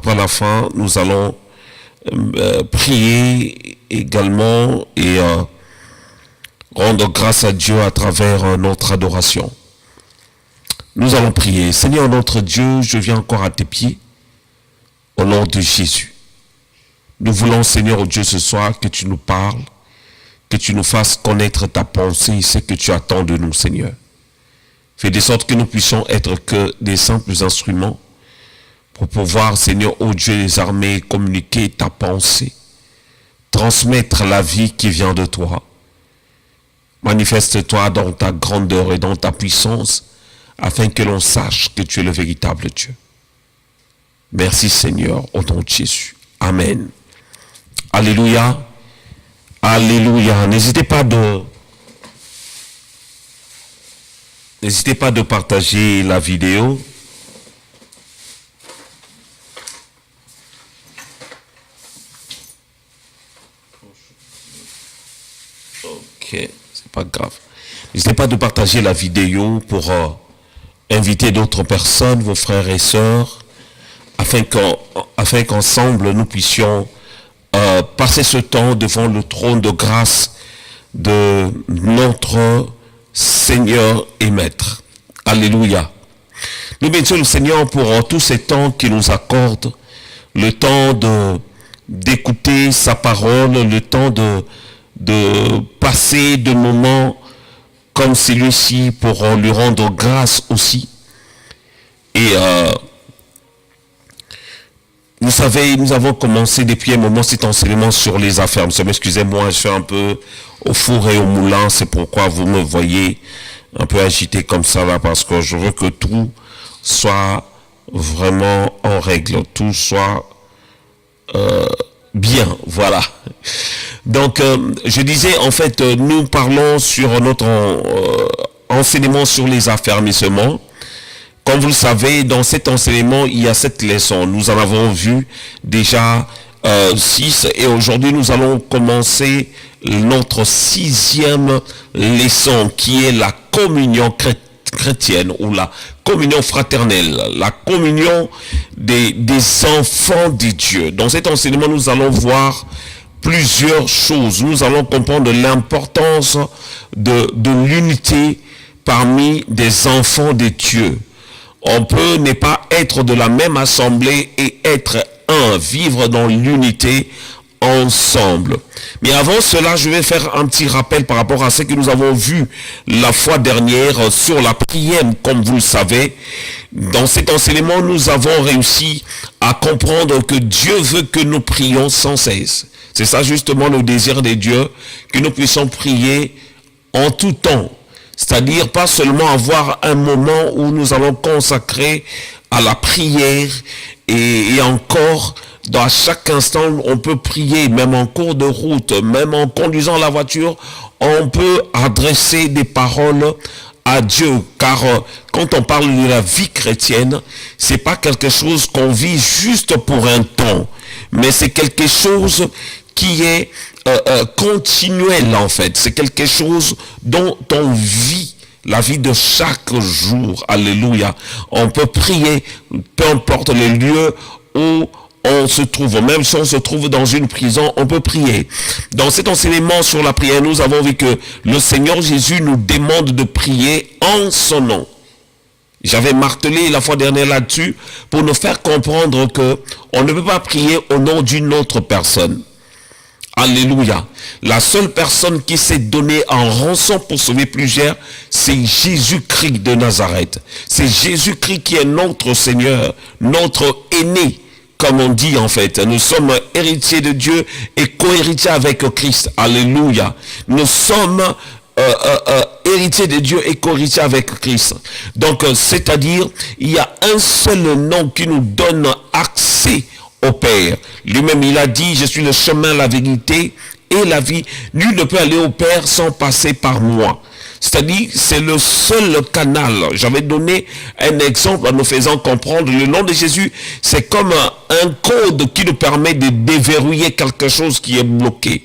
par la fin, nous allons prier également et rendre grâce à Dieu à travers notre adoration. Nous allons prier. Seigneur notre Dieu, je viens encore à tes pieds au nom de Jésus. Nous voulons, Seigneur Dieu, ce soir que tu nous parles, que tu nous fasses connaître ta pensée et ce que tu attends de nous, Seigneur. Fais de sorte que nous puissions être que des simples instruments pour pouvoir, Seigneur, ô Dieu des armées, communiquer ta pensée, transmettre la vie qui vient de toi. Manifeste-toi dans ta grandeur et dans ta puissance, afin que l'on sache que tu es le véritable Dieu. Merci Seigneur, au nom de Jésus. Amen. Alléluia. Alléluia. N'hésitez pas de partager la vidéo. Ok, c'est pas grave. N'hésitez pas de partager la vidéo pour inviter d'autres personnes, vos frères et sœurs, afin qu'ensemble nous puissions passer ce temps devant le trône de grâce de notre Seigneur et Maître. Alléluia. Nous bénissons le Seigneur pour tous ces temps qu'il nous accorde, le temps d'écouter sa parole, le temps de passer de moments comme celui-ci pour lui rendre grâce aussi. Et vous savez, nous avons commencé depuis un moment cet enseignement sur les affaires. Excusez-moi, je suis un peu au four et au moulin, c'est pourquoi vous me voyez un peu agité comme ça là, parce que je veux que tout soit vraiment en règle, tout soit bien, voilà. Donc, je disais, en fait, nous parlons sur notre enseignement sur les affermissements. Comme vous le savez, dans cet enseignement, il y a 7 leçons. Nous en avons vu déjà 6 et aujourd'hui, nous allons commencer notre 6e leçon qui est la communion chrétienne ou la communion fraternelle, la communion des enfants de Dieu. Dans cet enseignement, nous allons voir plusieurs choses. Nous allons comprendre l'importance de l'unité parmi des enfants de Dieu. On peut ne pas être de la même assemblée et être un, vivre dans l'unité ensemble. Mais avant cela, je vais faire un petit rappel par rapport à ce que nous avons vu la fois dernière sur la prière. Comme vous le savez, dans cet enseignement, nous avons réussi à comprendre que Dieu veut que nous prions sans cesse. C'est ça justement le désir de Dieu, que nous puissions prier en tout temps. C'est-à-dire pas seulement avoir un moment où nous allons consacrer à la prière et encore, dans chaque instant, on peut prier, même en cours de route, même en conduisant la voiture, on peut adresser des paroles à Dieu. Car quand on parle de la vie chrétienne, c'est pas quelque chose qu'on vit juste pour un temps, mais c'est quelque chose qui est continuel en fait. C'est quelque chose dont on vit la vie de chaque jour. Alléluia. On peut prier, peu importe les lieux où on se trouve. Même si on se trouve dans une prison, on peut prier. Dans cet enseignement sur la prière, nous avons vu que le Seigneur Jésus nous demande de prier en son nom. J'avais martelé la fois dernière là-dessus pour nous faire comprendre que on ne peut pas prier au nom d'une autre personne. Alléluia. La seule personne qui s'est donnée en rançon pour sauver plusieurs, c'est Jésus-Christ de Nazareth. C'est Jésus-Christ qui est notre Seigneur, notre aîné, comme on dit en fait. Nous sommes héritiers de Dieu et co-héritiers avec Christ. Alléluia. Nous sommes héritiers de Dieu et co-héritiers avec Christ. Donc, c'est-à-dire, il y a un seul nom qui nous donne accès au Père. Lui-même, il a dit, je suis le chemin, la vérité et la vie. Nul ne peut aller au Père sans passer par moi. C'est-à-dire, c'est le seul canal. J'avais donné un exemple en nous faisant comprendre le nom de Jésus. C'est comme un code qui nous permet de déverrouiller quelque chose qui est bloqué.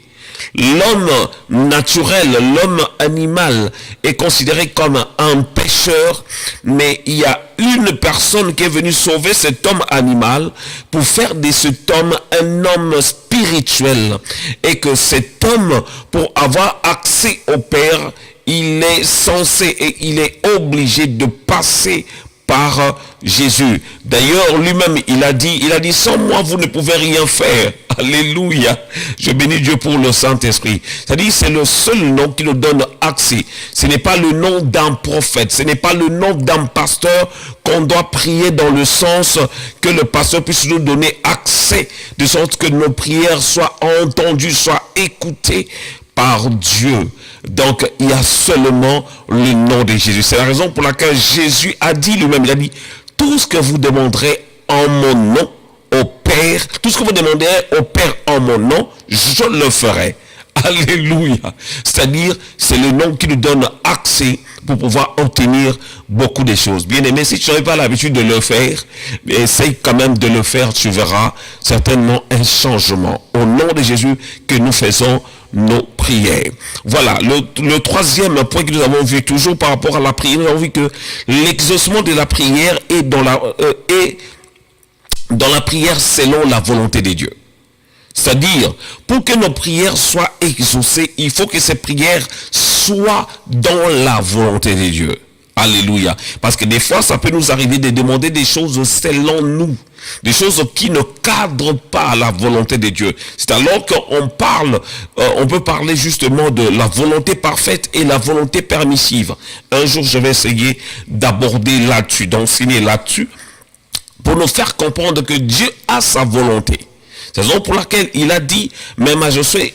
L'homme naturel, l'homme animal est considéré comme un pécheur, mais il y a une personne qui est venue sauver cet homme animal pour faire de cet homme un homme spirituel. Et que cet homme, pour avoir accès au Père, il est censé et il est obligé de passer par Jésus. D'ailleurs, lui-même, il a dit, sans moi, vous ne pouvez rien faire. Alléluia. Je bénis Dieu pour le Saint-Esprit. C'est-à-dire, c'est le seul nom qui nous donne accès. Ce n'est pas le nom d'un prophète. Ce n'est pas le nom d'un pasteur qu'on doit prier dans le sens que le pasteur puisse nous donner accès, de sorte que nos prières soient entendues, soient écoutées par Dieu. Donc, il y a seulement le nom de Jésus. C'est la raison pour laquelle Jésus a dit lui-même, il a dit, tout ce que vous demanderez en mon nom au Père, tout ce que vous demanderez au Père en mon nom, je le ferai. Alléluia. C'est-à-dire, c'est le nom qui nous donne accès pour pouvoir obtenir beaucoup de choses. Bien aimé, si tu n'avais pas l'habitude de le faire, essaye quand même de le faire, tu verras certainement un changement. Au nom de Jésus que nous faisons nos prières. Voilà, le troisième point que nous avons vu toujours par rapport à la prière, nous avons vu que l'exaucement de la prière est dans la prière selon la volonté de Dieu. C'est-à-dire, pour que nos prières soient exaucées, il faut que ces prières soient dans la volonté de Dieu. Alléluia. Parce que des fois, ça peut nous arriver de demander des choses selon nous. Des choses qui ne cadrent pas à la volonté de Dieu. C'est alors qu'on parle, on peut parler justement de la volonté parfaite et la volonté permissive. Un jour, je vais essayer d'aborder là-dessus, d'enseigner là-dessus, pour nous faire comprendre que Dieu a sa volonté. C'est la raison pour laquelle il a dit, même à Josué,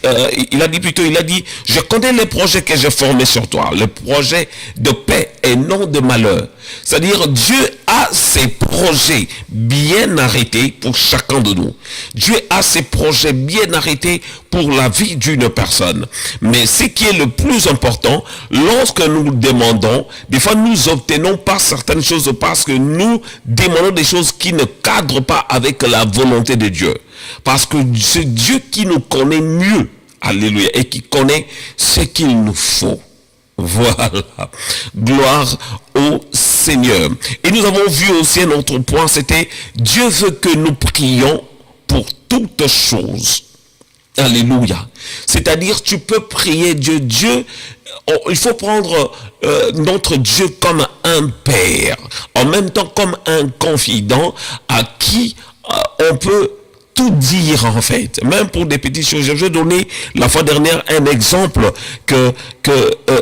il a dit, je connais les projets que j'ai formés sur toi, le projet de paix et non de malheur. C'est-à-dire, Dieu a ses projets bien arrêtés pour chacun de nous. Dieu a ses projets bien arrêtés pour la vie d'une personne. Mais ce qui est le plus important, lorsque nous demandons, des fois nous obtenons pas certaines choses parce que nous demandons des choses qui ne cadrent pas avec la volonté de Dieu. Parce que c'est Dieu qui nous connaît mieux, alléluia, et qui connaît ce qu'il nous faut. Voilà, gloire au Seigneur. Et nous avons vu aussi un autre point, c'était Dieu veut que nous prions pour toutes choses. Alléluia. C'est-à-dire, tu peux prier Dieu. Il faut prendre notre Dieu comme un père, en même temps comme un confident à qui on peut tout dire en fait, même pour des petites choses. Je vais donner la fois dernière un exemple que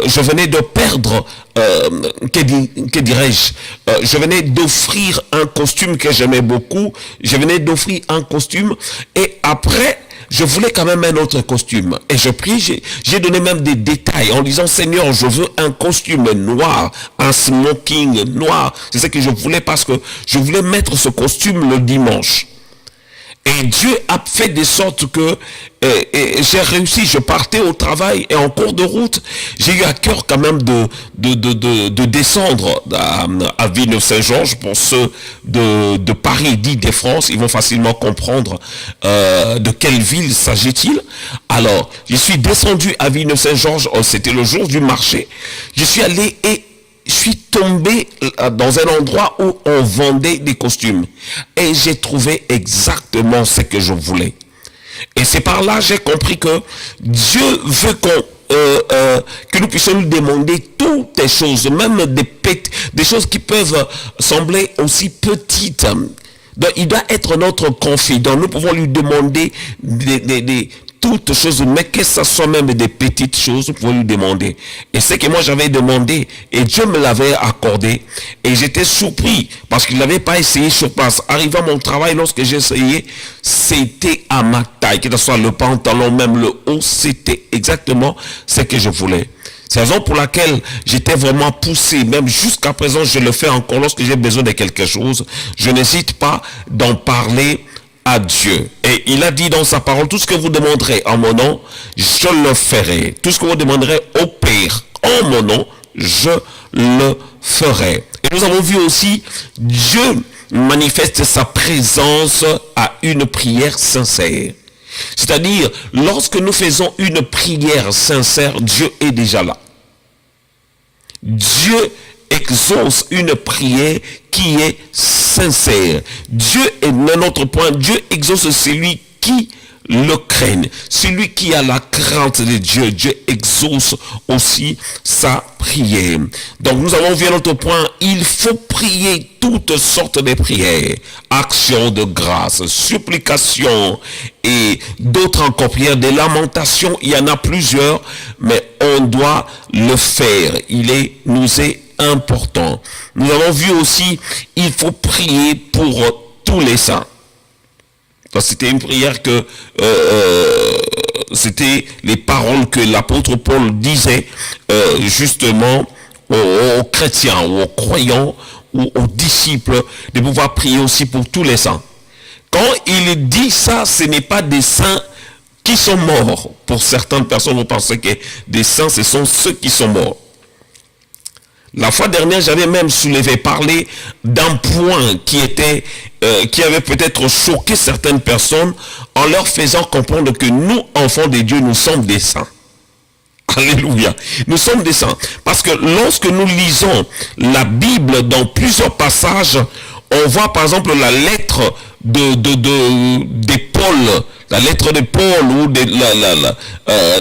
je venais de perdre, que dirais-je, je venais d'offrir un costume que j'aimais beaucoup, je venais d'offrir un costume et après, je voulais quand même un autre costume. Et je prie, j'ai donné même des détails en disant, Seigneur, je veux un costume noir, un smoking noir. C'est ce que je voulais parce que je voulais mettre ce costume le dimanche. Et Dieu a fait de sorte que j'ai réussi, je partais au travail et en cours de route, j'ai eu à cœur quand même de descendre à Villeneuve-Saint-Georges. Pour ceux de Paris, d'Île-de-France, ils vont facilement comprendre de quelle ville s'agit-il. Alors, je suis descendu à Villeneuve-Saint-Georges, c'était le jour du marché. Je suis allé et je suis tombé dans un endroit où on vendait des costumes. Et j'ai trouvé exactement ce que je voulais. Et c'est par là que j'ai compris que Dieu veut que nous puissions lui demander toutes les choses, même des choses qui peuvent sembler aussi petites. Donc, il doit être notre confident. Nous pouvons lui demander toutes choses, mais que ce soit même des petites choses, nous pouvons lui demander. Et c'est que moi j'avais demandé, et Dieu me l'avait accordé, et j'étais surpris, parce qu'il n'avait pas essayé sur place. Arrivant à mon travail, lorsque j'ai essayé, c'était à ma taille, que ce soit le pantalon, même le haut, c'était exactement ce que je voulais. C'est la raison pour laquelle j'étais vraiment poussé, même jusqu'à présent, je le fais encore lorsque j'ai besoin de quelque chose. Je n'hésite pas d'en parler à Dieu. Et il a dit dans sa parole, tout ce que vous demanderez en mon nom, je le ferai. Tout ce que vous demanderez au Père en mon nom, je le ferai. Et nous avons vu aussi, Dieu manifeste sa présence à une prière sincère. C'est-à-dire, lorsque nous faisons une prière sincère, Dieu est déjà là. Dieu exauce une prière qui est sincère. Dieu est un autre point. Dieu exauce celui qui le craignent. Celui qui a la crainte de Dieu, Dieu exauce aussi sa prière. Donc nous avons vu un autre point, il faut prier toutes sortes de prières, actions de grâce, supplications et d'autres encore prières, des lamentations, il y en a plusieurs, mais on doit le faire. Nous est important. Nous avons vu aussi, il faut prier pour tous les saints. C'était une prière que c'était les paroles que l'apôtre Paul disait justement aux chrétiens, ou aux croyants, ou aux disciples, de pouvoir prier aussi pour tous les saints. Quand il dit ça, ce n'est pas des saints qui sont morts. Pour certaines personnes, vous pensez que des saints, ce sont ceux qui sont morts. La fois dernière, j'avais même parlé d'un point qui avait peut-être choqué certaines personnes en leur faisant comprendre que nous, enfants de Dieu, nous sommes des saints. Alléluia. Nous sommes des saints. Parce que lorsque nous lisons la Bible dans plusieurs passages, on voit par exemple la lettre de Paul, la lettre de Paul ou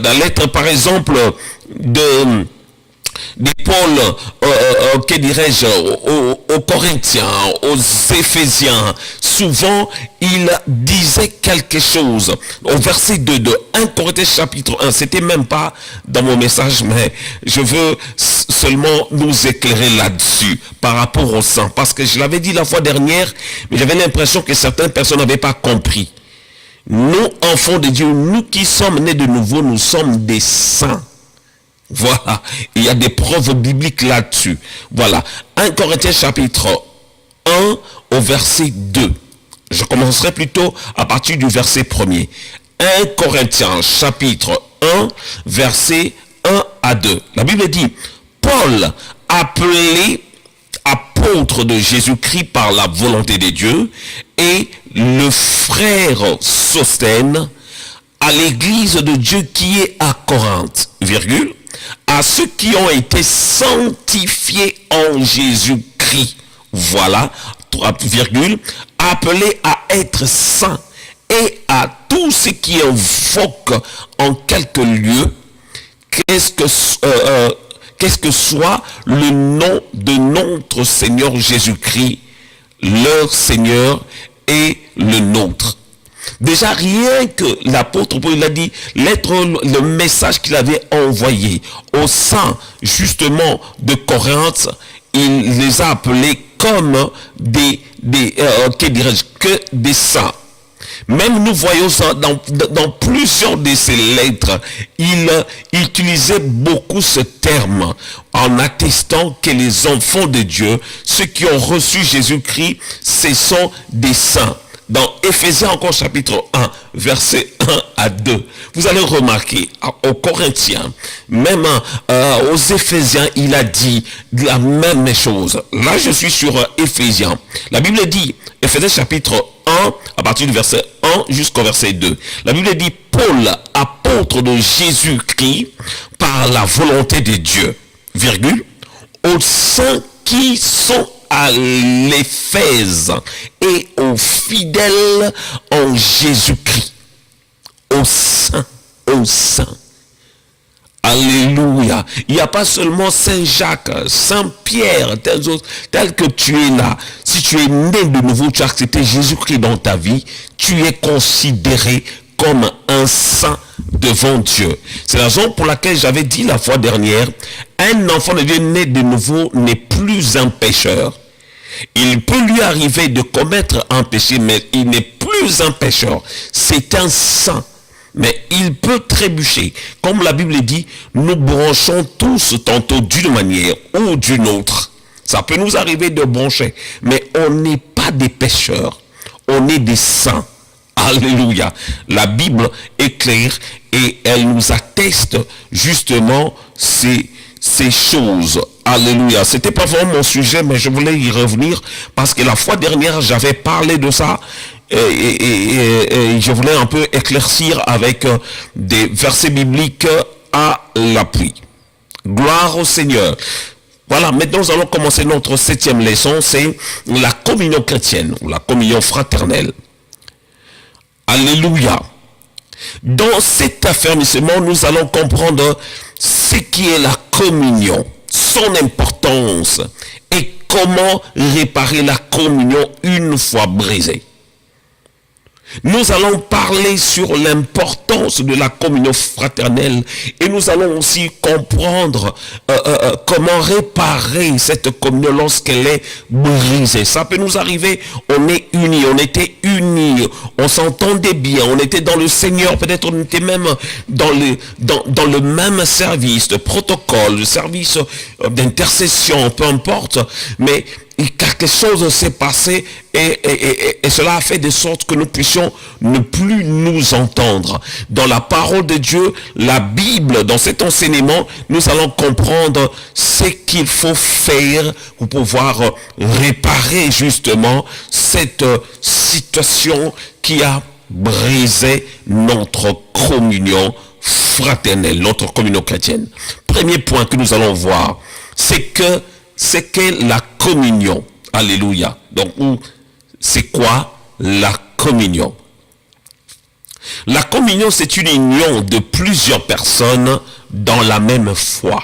la lettre par exemple de Paul, que dirais-je, aux Corinthiens, aux Éphésiens. Souvent, il disait quelque chose. Au verset 2 de 1 Corinthiens chapitre 1, c'était même pas dans mon message, mais je veux seulement nous éclairer là-dessus, par rapport au sang. Parce que je l'avais dit la fois dernière, mais j'avais l'impression que certaines personnes n'avaient pas compris. Nous, enfants de Dieu, nous qui sommes nés de nouveau, nous sommes des saints. Voilà, il y a des preuves bibliques là-dessus. Voilà, 1 Corinthiens chapitre 1 au verset 2. Je commencerai plutôt à partir du verset 1er. 1 Corinthiens chapitre 1 verset 1 à 2. La Bible dit, Paul, appelé apôtre de Jésus-Christ par la volonté de Dieu, et le frère Sosthène, à l'église de Dieu qui est à Corinthe, virgule, à ceux qui ont été sanctifiés en Jésus-Christ, voilà, virgule, appelés à être saints, et à tous ceux qui invoquent en quelque lieu, qu'est-ce que soit le nom de notre Seigneur Jésus-Christ, leur Seigneur et le nôtre. Déjà, rien que l'apôtre Paul, il a dit, le message qu'il avait envoyé aux saints, justement, de Corinthe, il les a appelés comme que des saints. Même nous voyons ça dans plusieurs de ces lettres, il utilisait beaucoup ce terme en attestant que les enfants de Dieu, ceux qui ont reçu Jésus-Christ, ce sont des saints. Dans Éphésiens encore chapitre 1, verset 1 à 2, vous allez remarquer, aux Corinthiens, même aux Éphésiens, il a dit la même chose. Là, je suis sur Éphésiens. La Bible dit, Éphésiens chapitre 1, à partir du verset 1 jusqu'au verset 2. La Bible dit, Paul, apôtre de Jésus-Christ, par la volonté de Dieu, virgule, aux saints qui sont à l'Éphèse et aux fidèles en Jésus-Christ. Aux saints. Alléluia. Il n'y a pas seulement Saint-Jacques, Saint-Pierre, tel que tu es là. Si tu es né de nouveau, tu as accepté Jésus-Christ dans ta vie, tu es considéré comme un saint devant Dieu. C'est la raison pour laquelle j'avais dit la fois dernière, un enfant de Dieu né de nouveau n'est plus un pécheur. Il peut lui arriver de commettre un péché, mais il n'est plus un pécheur. C'est un saint. Mais il peut trébucher. Comme la Bible dit, nous branchons tous tantôt d'une manière ou d'une autre. Ça peut nous arriver de brancher, mais on n'est pas des pécheurs. On est des saints. Alléluia. La Bible est claire et elle nous atteste justement ces choses. Alléluia. C'était pas vraiment mon sujet, mais je voulais y revenir parce que la fois dernière, j'avais parlé de ça. et je voulais un peu éclaircir avec des versets bibliques à l'appui. Gloire au Seigneur. Voilà, maintenant nous allons commencer notre 7e leçon, c'est la communion chrétienne, ou la communion fraternelle. Alléluia. Dans cet affermissement, nous allons comprendre ce qui est la communion, son importance et comment réparer la communion une fois brisée. Nous allons parler sur l'importance de la communion fraternelle et nous allons aussi comprendre comment réparer cette communion lorsqu'elle est brisée. Ça peut nous arriver, on est unis, on était unis, on s'entendait bien, on était dans le Seigneur, peut-être on était même dans le même service de protocole, le service d'intercession, peu importe, mais quelque chose s'est passé et cela a fait de sorte que nous puissions ne plus nous entendre. Dans la parole de Dieu, la Bible, dans cet enseignement, nous allons comprendre ce qu'il faut faire pour pouvoir réparer justement cette situation qui a brisé notre communion fraternelle, notre communion chrétienne. Premier point que nous allons voir, c'est qu'est la communion. Alléluia. Donc, c'est quoi la communion? La communion, c'est une union de plusieurs personnes dans la même foi.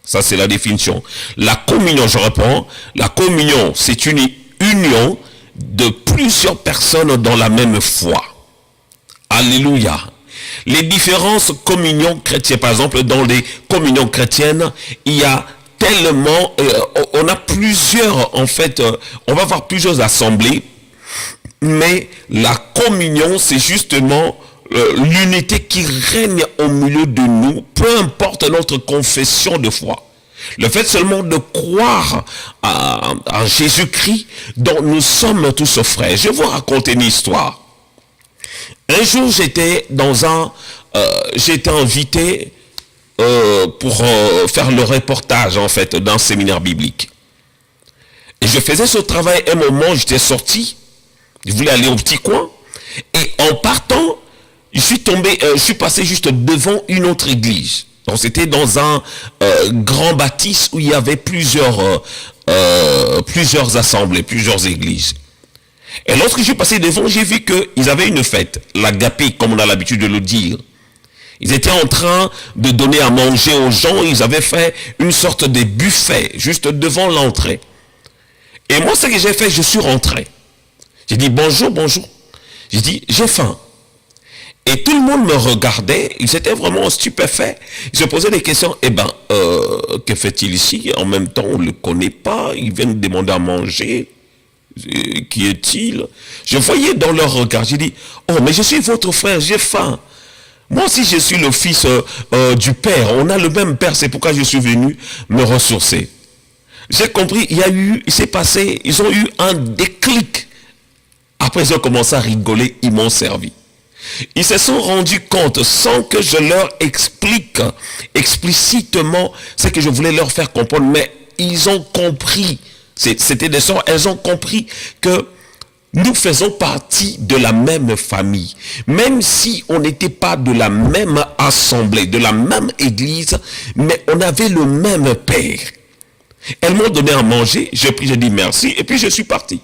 Ça, c'est la définition. La communion, je reprends, la communion, c'est une union de plusieurs personnes dans la même foi. Alléluia. Les différentes communions chrétiennes, par exemple, dans les communions chrétiennes, il y a tellement, on a plusieurs, en fait, on va voir plusieurs assemblées, mais la communion, c'est justement l'unité qui règne au milieu de nous, peu importe notre confession de foi. Le fait seulement de croire à Jésus-Christ, dont nous sommes tous frères. Je vais vous raconter une histoire. Un jour, j'étais invité pour faire le reportage, en fait, d'un séminaire biblique. Et je faisais ce travail, un moment, j'étais sorti, je voulais aller au petit coin, et en partant, je suis passé juste devant une autre église. Donc c'était dans un grand bâtisse où il y avait plusieurs assemblées, plusieurs églises. Et lorsque je suis passé devant, j'ai vu qu'ils avaient une fête, l'agapé, comme on a l'habitude de le dire. Ils étaient en train de donner à manger aux gens. Ils avaient fait une sorte de buffet juste devant l'entrée. Et moi, ce que j'ai fait, je suis rentré. J'ai dit bonjour, bonjour. J'ai dit, j'ai faim. Et tout le monde me regardait. Ils étaient vraiment stupéfaits. Ils se posaient des questions. Que fait-il ici? En même temps, on ne le connaît pas. Il vient nous demander à manger. Qui est-il? Je voyais dans leur regard. J'ai dit, oh, mais je suis votre frère, j'ai faim. Moi aussi, je suis le fils du Père. On a le même Père. C'est pourquoi je suis venu me ressourcer. J'ai compris. Ils ont eu un déclic. Après, ils ont commencé à rigoler. Ils m'ont servi. Ils se sont rendus compte, sans que je leur explique explicitement ce que je voulais leur faire comprendre. Mais ils ont compris. C'était des sœurs. Elles ont compris que nous faisons partie de la même famille. Même si on n'était pas de la même assemblée, de la même église, mais on avait le même Père. Elles m'ont donné à manger, j'ai dit merci, et puis je suis parti.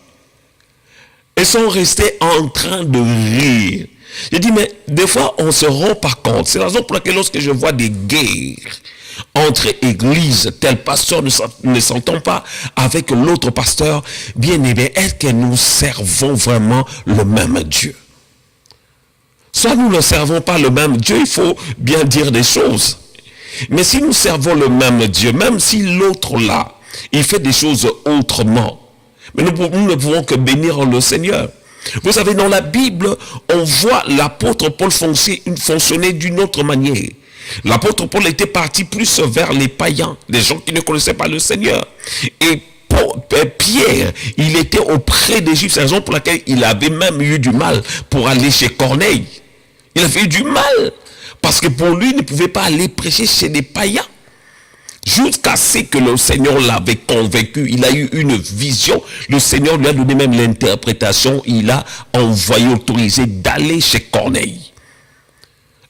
Elles sont restées en train de rire. J'ai dit, mais des fois, on ne se rend pas compte. C'est la raison pour laquelle lorsque je vois des guerres entre églises, tel pasteur ne s'entend pas avec l'autre pasteur, bien aimé, est-ce que nous servons vraiment le même Dieu? Soit nous ne servons pas le même Dieu, il faut bien dire des choses. Mais si nous servons le même Dieu, même si l'autre là, il fait des choses autrement, mais nous ne pouvons que bénir le Seigneur. Vous savez, dans la Bible, on voit l'apôtre Paul fonctionner d'une autre manière. L'apôtre Paul était parti plus vers les païens, les gens qui ne connaissaient pas le Seigneur. Et Pierre, il était auprès des Juifs, c'est la raison pour laquelle il avait même eu du mal pour aller chez Corneille. Il avait eu du mal, parce que pour lui, il ne pouvait pas aller prêcher chez des païens. Jusqu'à ce que le Seigneur l'avait convaincu, il a eu une vision, le Seigneur lui a donné même l'interprétation, il a envoyé, autorisé d'aller chez Corneille.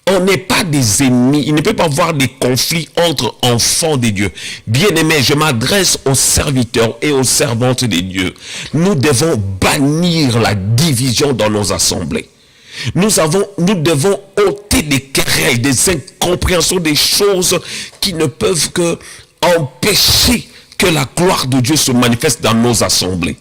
On n'est pas des ennemis, il ne peut pas y avoir des conflits entre enfants de Dieu. Bien-aimés, je m'adresse aux serviteurs et aux servantes de Dieu. Nous devons bannir la division dans nos assemblées. Nous devons ôter des querelles, des incompréhensions, des choses qui ne peuvent que empêcher que la gloire de Dieu se manifeste dans nos assemblées.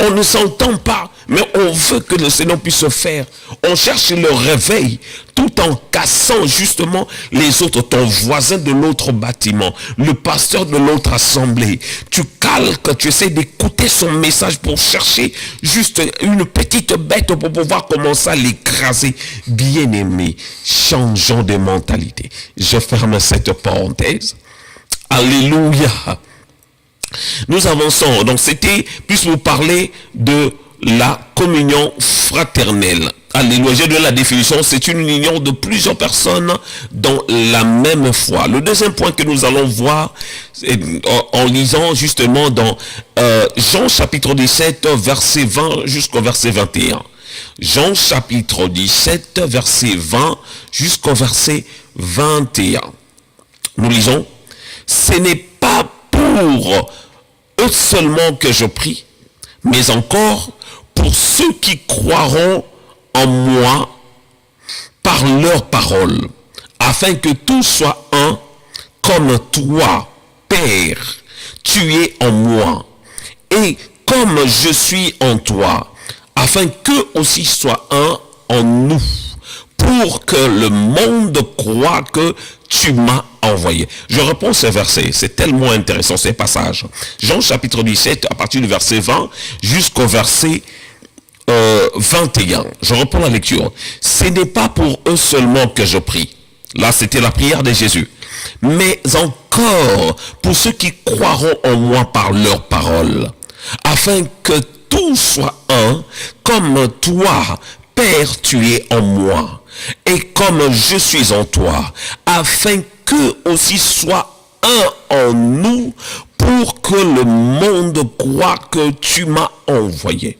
On ne s'entend pas, mais on veut que le Seigneur puisse se faire. On cherche le réveil, tout en cassant justement les autres, ton voisin de l'autre bâtiment, le pasteur de l'autre assemblée. Tu calques, tu essaies d'écouter son message pour chercher juste une petite bête pour pouvoir commencer à l'écraser. Bien-aimé, changeons de mentalité. Je ferme cette parenthèse. Alléluia. Nous avançons. Donc c'était, plus vous parler de la communion fraternelle. Alléluia. J'ai donné la définition. C'est une union de plusieurs personnes dans la même foi. Le deuxième point que nous allons voir en lisant justement dans Jean chapitre 17 verset 20 jusqu'au verset 21. Jean chapitre 17 verset 20 jusqu'au verset 21. Nous lisons. Ce n'est pas pour eux seulement que je prie, mais encore pour ceux qui croiront en moi par leur parole, afin que tout soit un, comme toi, Père, tu es en moi, et comme je suis en toi, afin qu'eux aussi soient un en nous, pour que le monde croie que tu m'as envoyé. Je reprends ce verset, c'est tellement intéressant ces passages. Jean chapitre 17, à partir du verset 20 jusqu'au verset 21. Je reprends la lecture. Ce n'est pas pour eux seulement que je prie. Là, c'était la prière de Jésus. Mais encore pour ceux qui croiront en moi par leur parole, afin que tout soit un, comme toi, Père, tu es en moi, et comme je suis en toi, afin qu'eux aussi soient un en nous, pour que le monde croie que tu m'as envoyé.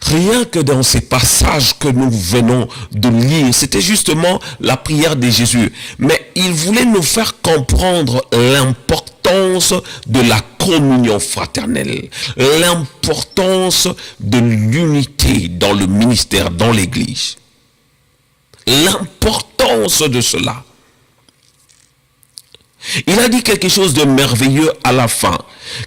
Rien que dans ces passages que nous venons de lire, c'était justement la prière de Jésus. Mais il voulait nous faire comprendre l'importance de la communion fraternelle, l'importance de l'unité dans le ministère, dans l'Église. L'importance de cela. Il a dit quelque chose de merveilleux à la fin,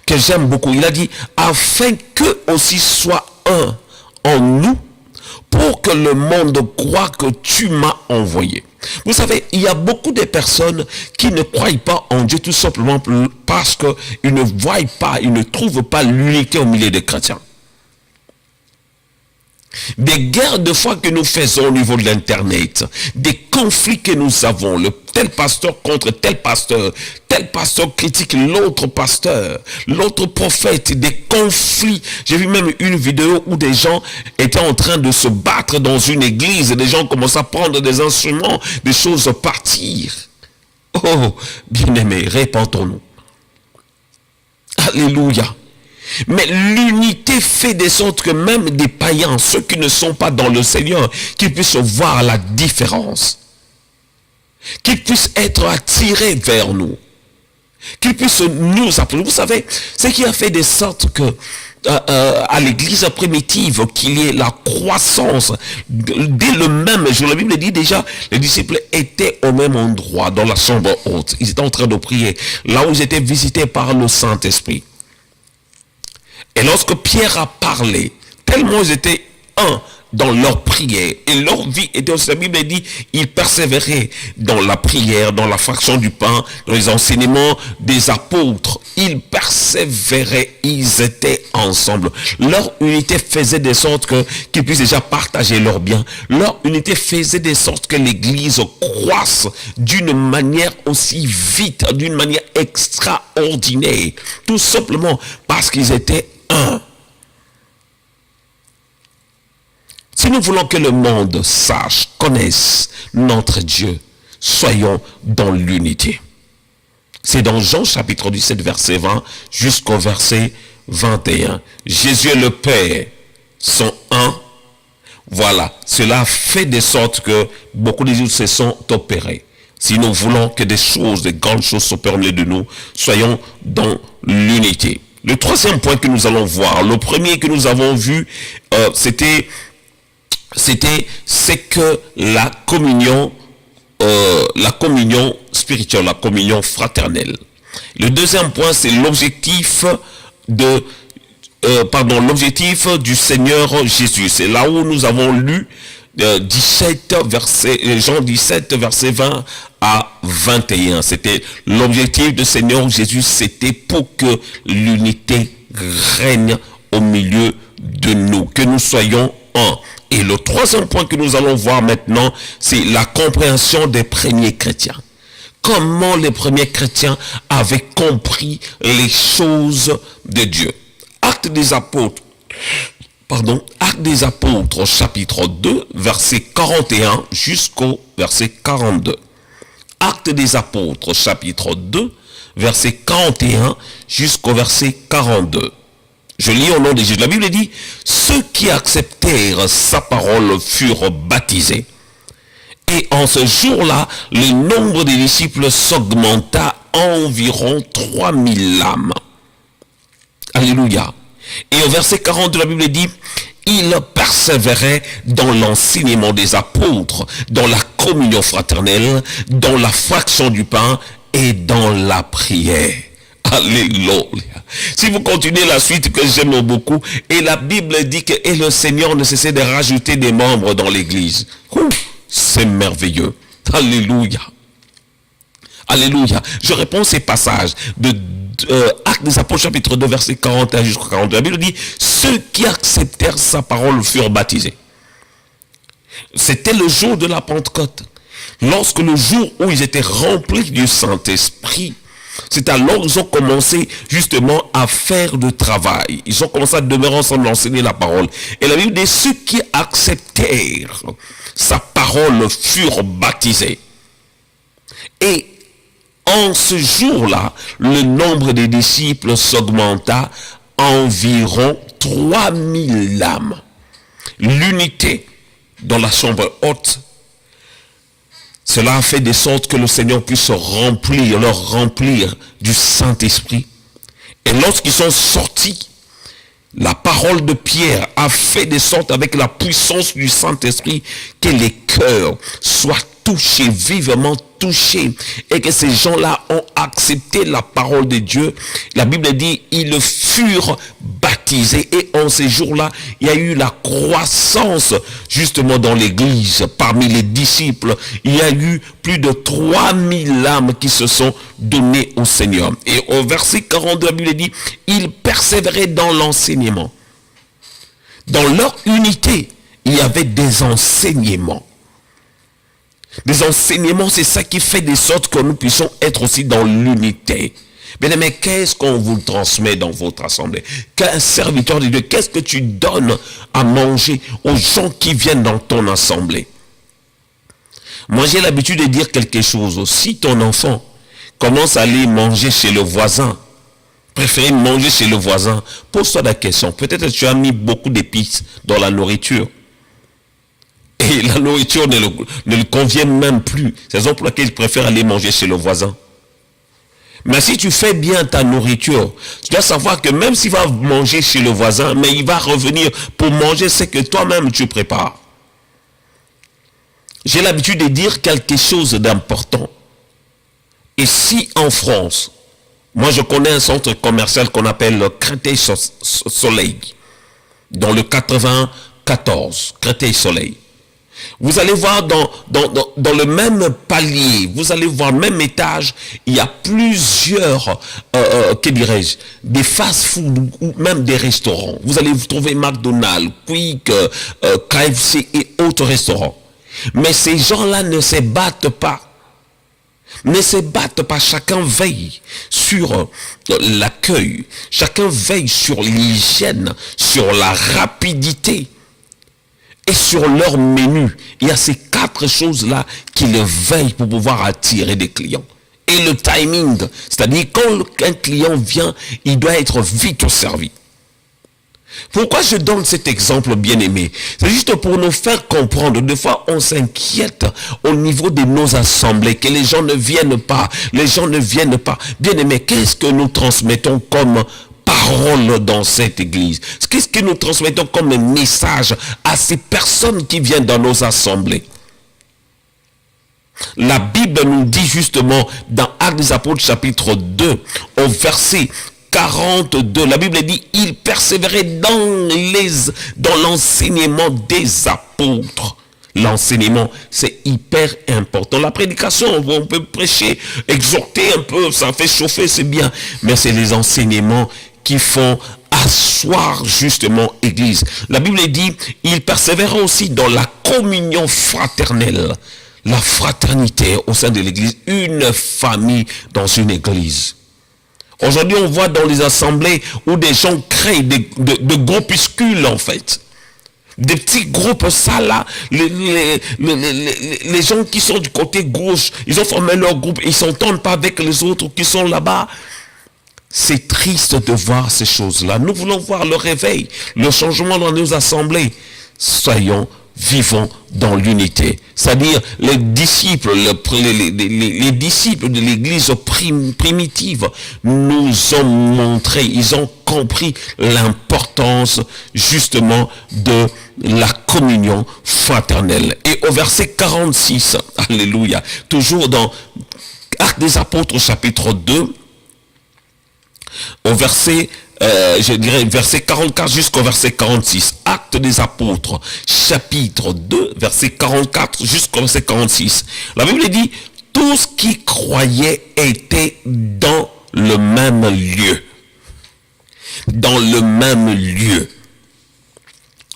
que j'aime beaucoup. Il a dit, afin qu'eux aussi soient un en nous, pour que le monde croie que tu m'as envoyé. Vous savez, il y a beaucoup de personnes qui ne croient pas en Dieu tout simplement parce qu'ils ne voient pas, ils ne trouvent pas l'unité au milieu des chrétiens. Des guerres de foi que nous faisons au niveau de l'internet, des conflits que nous avons, le tel pasteur contre tel pasteur critique l'autre pasteur, l'autre prophète, des conflits. J'ai vu même une vidéo où des gens étaient en train de se battre dans une église, des gens commençaient à prendre des instruments, des choses partir. Oh, bien-aimés, répentons-nous. Alléluia. Mais l'unité fait de sorte que même des païens, ceux qui ne sont pas dans le Seigneur, qu'ils puissent voir la différence. Qu'ils puissent être attirés vers nous. Qu'ils puissent nous appeler. Vous savez, ce qui a fait de sorte que à l'église primitive, qu'il y ait la croissance, dès le même jour, la Bible dit déjà, les disciples étaient au même endroit, dans la chambre haute. Ils étaient en train de prier, là où ils étaient visités par le Saint-Esprit. Et lorsque Pierre a parlé, tellement ils étaient un dans leur prière, et leur vie était aussi, la Bible dit, ils persévéraient dans la prière, dans la fraction du pain, dans les enseignements des apôtres. Ils persévéraient, ils étaient ensemble. Leur unité faisait de sorte qu'ils puissent déjà partager leurs biens. Leur unité faisait de sorte que l'église croisse d'une manière aussi vite, d'une manière extraordinaire. Tout simplement parce qu'ils étaient un. Si nous voulons que le monde sache, connaisse notre Dieu, soyons dans l'unité. C'est dans Jean chapitre 17, verset 20 jusqu'au verset 21. Jésus et le Père sont un. Voilà, cela fait de sorte que beaucoup de choses se sont opérées. Si nous voulons que des choses, des grandes choses s'opèrent au milieu de nous, soyons dans l'unité. Le troisième point que nous allons voir, le premier que nous avons vu, c'est que la communion spirituelle, la communion fraternelle. Le deuxième point, c'est l'objectif l'objectif du Seigneur Jésus. C'est là où nous avons lu Jean 17, verset 20 à 21. C'était l'objectif du Seigneur Jésus, c'était pour que l'unité règne au milieu de nous, que nous soyons un. Et le troisième point que nous allons voir maintenant, c'est la compréhension des premiers chrétiens. Comment les premiers chrétiens avaient compris les choses de Dieu. Actes des Apôtres, chapitre 2, verset 41 jusqu'au verset 42. Actes des Apôtres, chapitre 2, verset 41 jusqu'au verset 42. Je lis au nom de Jésus. La Bible dit, ceux qui acceptèrent sa parole furent baptisés. Et en ce jour-là, le nombre des disciples s'augmenta à environ 3000 âmes. Alléluia. Et au verset 42, la Bible dit, ils persévéraient dans l'enseignement des apôtres, dans la communion fraternelle, dans la fraction du pain et dans la prière. Alléluia. Si vous continuez la suite que j'aime beaucoup, et la Bible dit que et le Seigneur ne cessait de rajouter des membres dans l'église. C'est merveilleux. Alléluia. Alléluia. Je réponds ces passages de Actes des Apôtres chapitre 2 verset 41 jusqu'au 42. La Bible dit, ceux qui acceptèrent sa parole furent baptisés. C'était le jour de la Pentecôte. Lorsque le jour où ils étaient remplis du Saint-Esprit, c'est alors qu'ils ont commencé justement à faire le travail. Ils ont commencé à demeurer ensemble, à enseigner la parole. Et la Bible dit, ceux qui acceptèrent sa parole furent baptisés. Et en ce jour-là, le nombre des disciples s'augmenta à environ 3000 âmes. L'unité dans la chambre haute, cela a fait de sorte que le Seigneur puisse leur remplir du Saint-Esprit. Et lorsqu'ils sont sortis, la parole de Pierre a fait de sorte avec la puissance du Saint-Esprit que les cœurs soient touchés, vivement touchés, et que ces gens-là ont accepté la parole de Dieu. La Bible dit, ils furent baptisés, et en ces jours-là, il y a eu la croissance justement dans l'église, parmi les disciples. Il y a eu plus de 3000 âmes qui se sont données au Seigneur. Et au verset 42, la Bible dit, ils persévéraient dans l'enseignement. Dans leur unité, il y avait des enseignements. Des enseignements, c'est ça qui fait de sorte que nous puissions être aussi dans l'unité. Mais qu'est-ce qu'on vous transmet dans votre assemblée? Qu'un serviteur de Dieu, qu'est-ce que tu donnes à manger aux gens qui viennent dans ton assemblée? Moi, j'ai l'habitude de dire quelque chose. Si ton enfant commence à aller manger chez le voisin, préférer manger chez le voisin, pose-toi la question. Peut-être que tu as mis beaucoup d'épices dans la nourriture. Et la nourriture ne le convient même plus. C'est la raison pour laquelle il préfère aller manger chez le voisin. Mais si tu fais bien ta nourriture, tu dois savoir que même s'il va manger chez le voisin, mais il va revenir pour manger ce que toi-même tu prépares. J'ai l'habitude de dire quelque chose d'important. Et si en France, moi je connais un centre commercial qu'on appelle le Créteil-Soleil, dans le 94, Créteil-Soleil. Vous allez voir dans le même palier, vous allez voir le même étage, il y a plusieurs, des fast-food ou même des restaurants. Vous allez vous trouver McDonald's, Quick, KFC et autres restaurants. Mais ces gens-là ne se battent pas. Chacun veille sur l'accueil, chacun veille sur l'hygiène, sur la rapidité. Et sur leur menu, il y a ces 4 choses-là qui le veillent pour pouvoir attirer des clients. et le timing. C'est-à-dire, quand un client vient, il doit être vite servi. Pourquoi je donne cet exemple, bien-aimé? C'est juste pour nous faire comprendre. Des fois, on s'inquiète au niveau de nos assemblées, que les gens ne viennent pas. Les gens ne viennent pas. Bien-aimé, qu'est-ce que nous transmettons comme parole dans cette église? Qu'est-ce que nous transmettons comme message à ces personnes qui viennent dans nos assemblées? La Bible nous dit justement dans Actes des Apôtres chapitre 2 au verset 42, la Bible dit, il persévérait dans l'enseignement des apôtres. L'enseignement, c'est hyper important. La prédication, on peut prêcher, exhorter un peu, ça fait chauffer, c'est bien. Mais c'est les enseignements qui font asseoir justement Église. La Bible dit, il persévérait aussi dans la communion fraternelle. La fraternité au sein de l'Église, une famille dans une Église. Aujourd'hui, on voit dans les assemblées où des gens créent de groupuscules, en fait. Des petits groupes, ça là, les gens qui sont du côté gauche, ils ont formé leur groupe, ils ne s'entendent pas avec les autres qui sont là-bas. C'est triste de voir ces choses-là. Nous voulons voir le réveil, le changement dans nos assemblées. Vivons dans l'unité. C'est-à-dire les disciples, les disciples de l'église primitive nous ont montré, ils ont compris l'importance justement de la communion fraternelle. Et au verset 46, alléluia, toujours dans Actes des Apôtres chapitre 2, au verset verset 44 jusqu'au verset 46. Actes des Apôtres, chapitre 2, verset 44 jusqu'au verset 46. La Bible dit, tous qui croyaient étaient dans le même lieu. Dans le même lieu.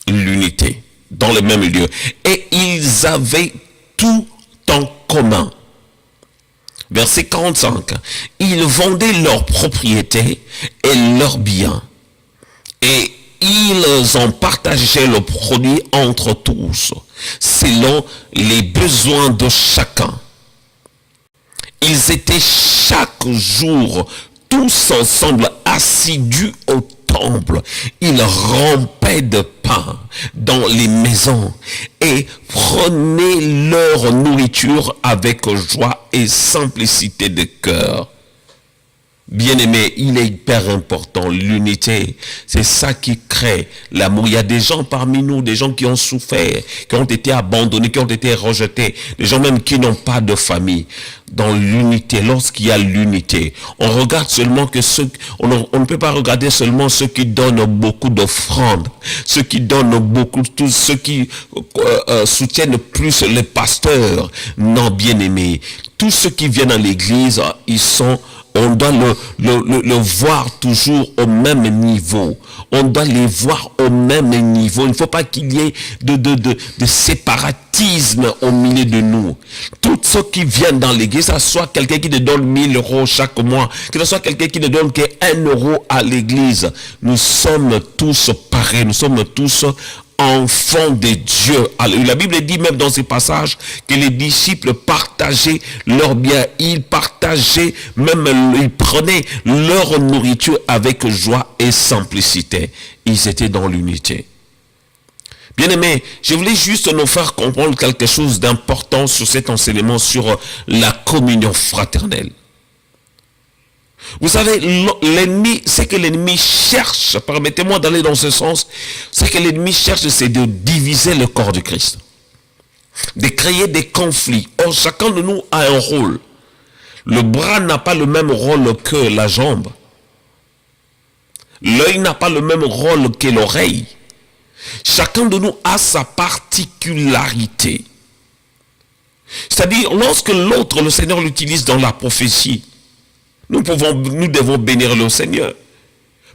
L'unité. Dans le même lieu. Et ils avaient tout en commun. Verset 45. Ils vendaient leurs propriétés et leurs biens. Et ils en partageaient le produit entre tous, selon les besoins de chacun. Ils étaient chaque jour tous ensemble assidus au temple. Ils rampaient de pain dans les maisons et prenaient leur nourriture avec joie et simplicité de cœur. Bien-aimé, il est hyper important, l'unité. C'est ça qui crée l'amour. Il y a des gens parmi nous, des gens qui ont souffert, qui ont été abandonnés, qui ont été rejetés, des gens même qui n'ont pas de famille. Dans l'unité, lorsqu'il y a l'unité, on regarde seulement que on ne peut pas regarder seulement ceux qui donnent beaucoup d'offrandes, ceux qui donnent beaucoup, tous ceux qui soutiennent plus les pasteurs. Non, bien-aimé, tous ceux qui viennent à l'église, on doit le voir toujours au même niveau. On doit les voir au même niveau. Il ne faut pas qu'il y ait de séparatisme au milieu de nous. Tous ceux qui viennent dans l'église, que ce soit quelqu'un qui te donne 1000 euros chaque mois, que ce soit quelqu'un qui ne donne que 1 euro à l'église, nous sommes tous pareils, nous sommes tous enfants de Dieu. Alors, la Bible dit même dans ces passages que les disciples partageaient leurs biens, ils partageaient, même ils prenaient leur nourriture avec joie et simplicité. Ils étaient dans l'unité. Bien-aimés, je voulais juste nous faire comprendre quelque chose d'important sur cet enseignement sur la communion fraternelle. Vous savez, l'ennemi, c'est que l'ennemi cherche, permettez-moi d'aller dans ce sens, c'est que l'ennemi cherche, c'est de diviser le corps de Christ, de créer des conflits. Or, chacun de nous a un rôle. Le bras n'a pas le même rôle que la jambe. L'œil n'a pas le même rôle que l'oreille. Chacun de nous a sa particularité. C'est-à-dire, lorsque l'autre, le Seigneur l'utilise dans la prophétie, nous devons bénir le Seigneur.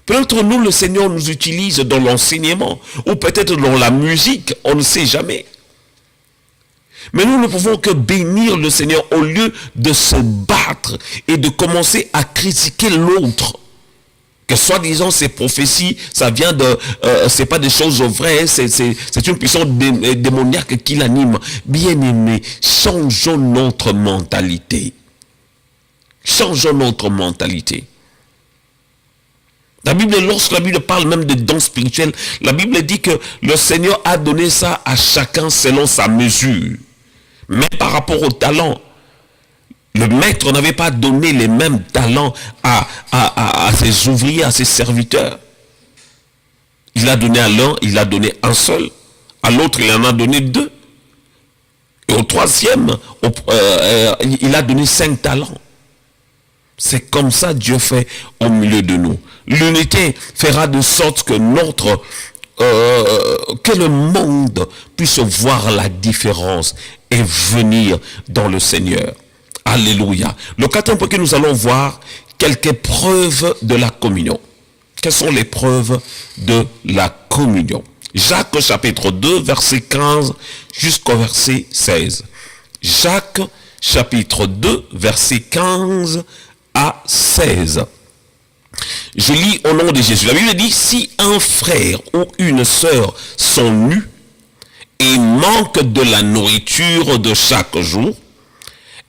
Peut-être nous, le Seigneur nous utilise dans l'enseignement, ou peut-être dans la musique, on ne sait jamais. Mais nous ne pouvons que bénir le Seigneur au lieu de se battre et de commencer à critiquer l'autre. Que soi-disant ces prophéties, ça vient de, c'est pas des choses vraies, c'est une puissance démoniaque qui l'anime. Bien-aimé, changeons notre mentalité. Changeons notre mentalité. Lorsque la Bible parle même de dons spirituels, la Bible dit que le Seigneur a donné ça à chacun selon sa mesure. Mais par rapport au talent, le maître n'avait pas donné les mêmes talents à ses ouvriers, à ses serviteurs. Il a donné à l'un, il a donné un seul. À l'autre, il en a donné 2. Et au troisième, il a donné 5 talents. C'est comme ça Dieu fait au milieu de nous. L'unité fera de sorte que que le monde puisse voir la différence et venir dans le Seigneur. Alléluia. Le quatrième point que nous allons voir, quelques preuves de la communion. Quelles sont les preuves de la communion? Jacques chapitre 2, verset 15 jusqu'au verset 16. Jacques chapitre 2, verset 15 à 16. Je lis au nom de Jésus. La Bible dit, si un frère ou une sœur sont nus et manquent de la nourriture de chaque jour,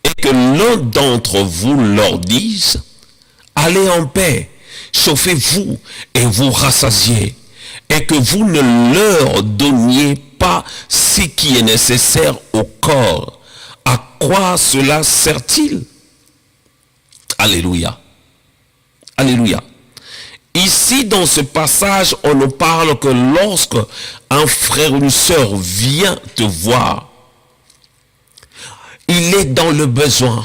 et que l'un d'entre vous leur dise, allez en paix, chauffez-vous et vous rassasiez, et que vous ne leur donniez pas ce qui est nécessaire au corps, à quoi cela sert-il? Alléluia. Alléluia. Ici, dans ce passage, on nous parle que lorsque un frère ou une sœur vient te voir, il est dans le besoin.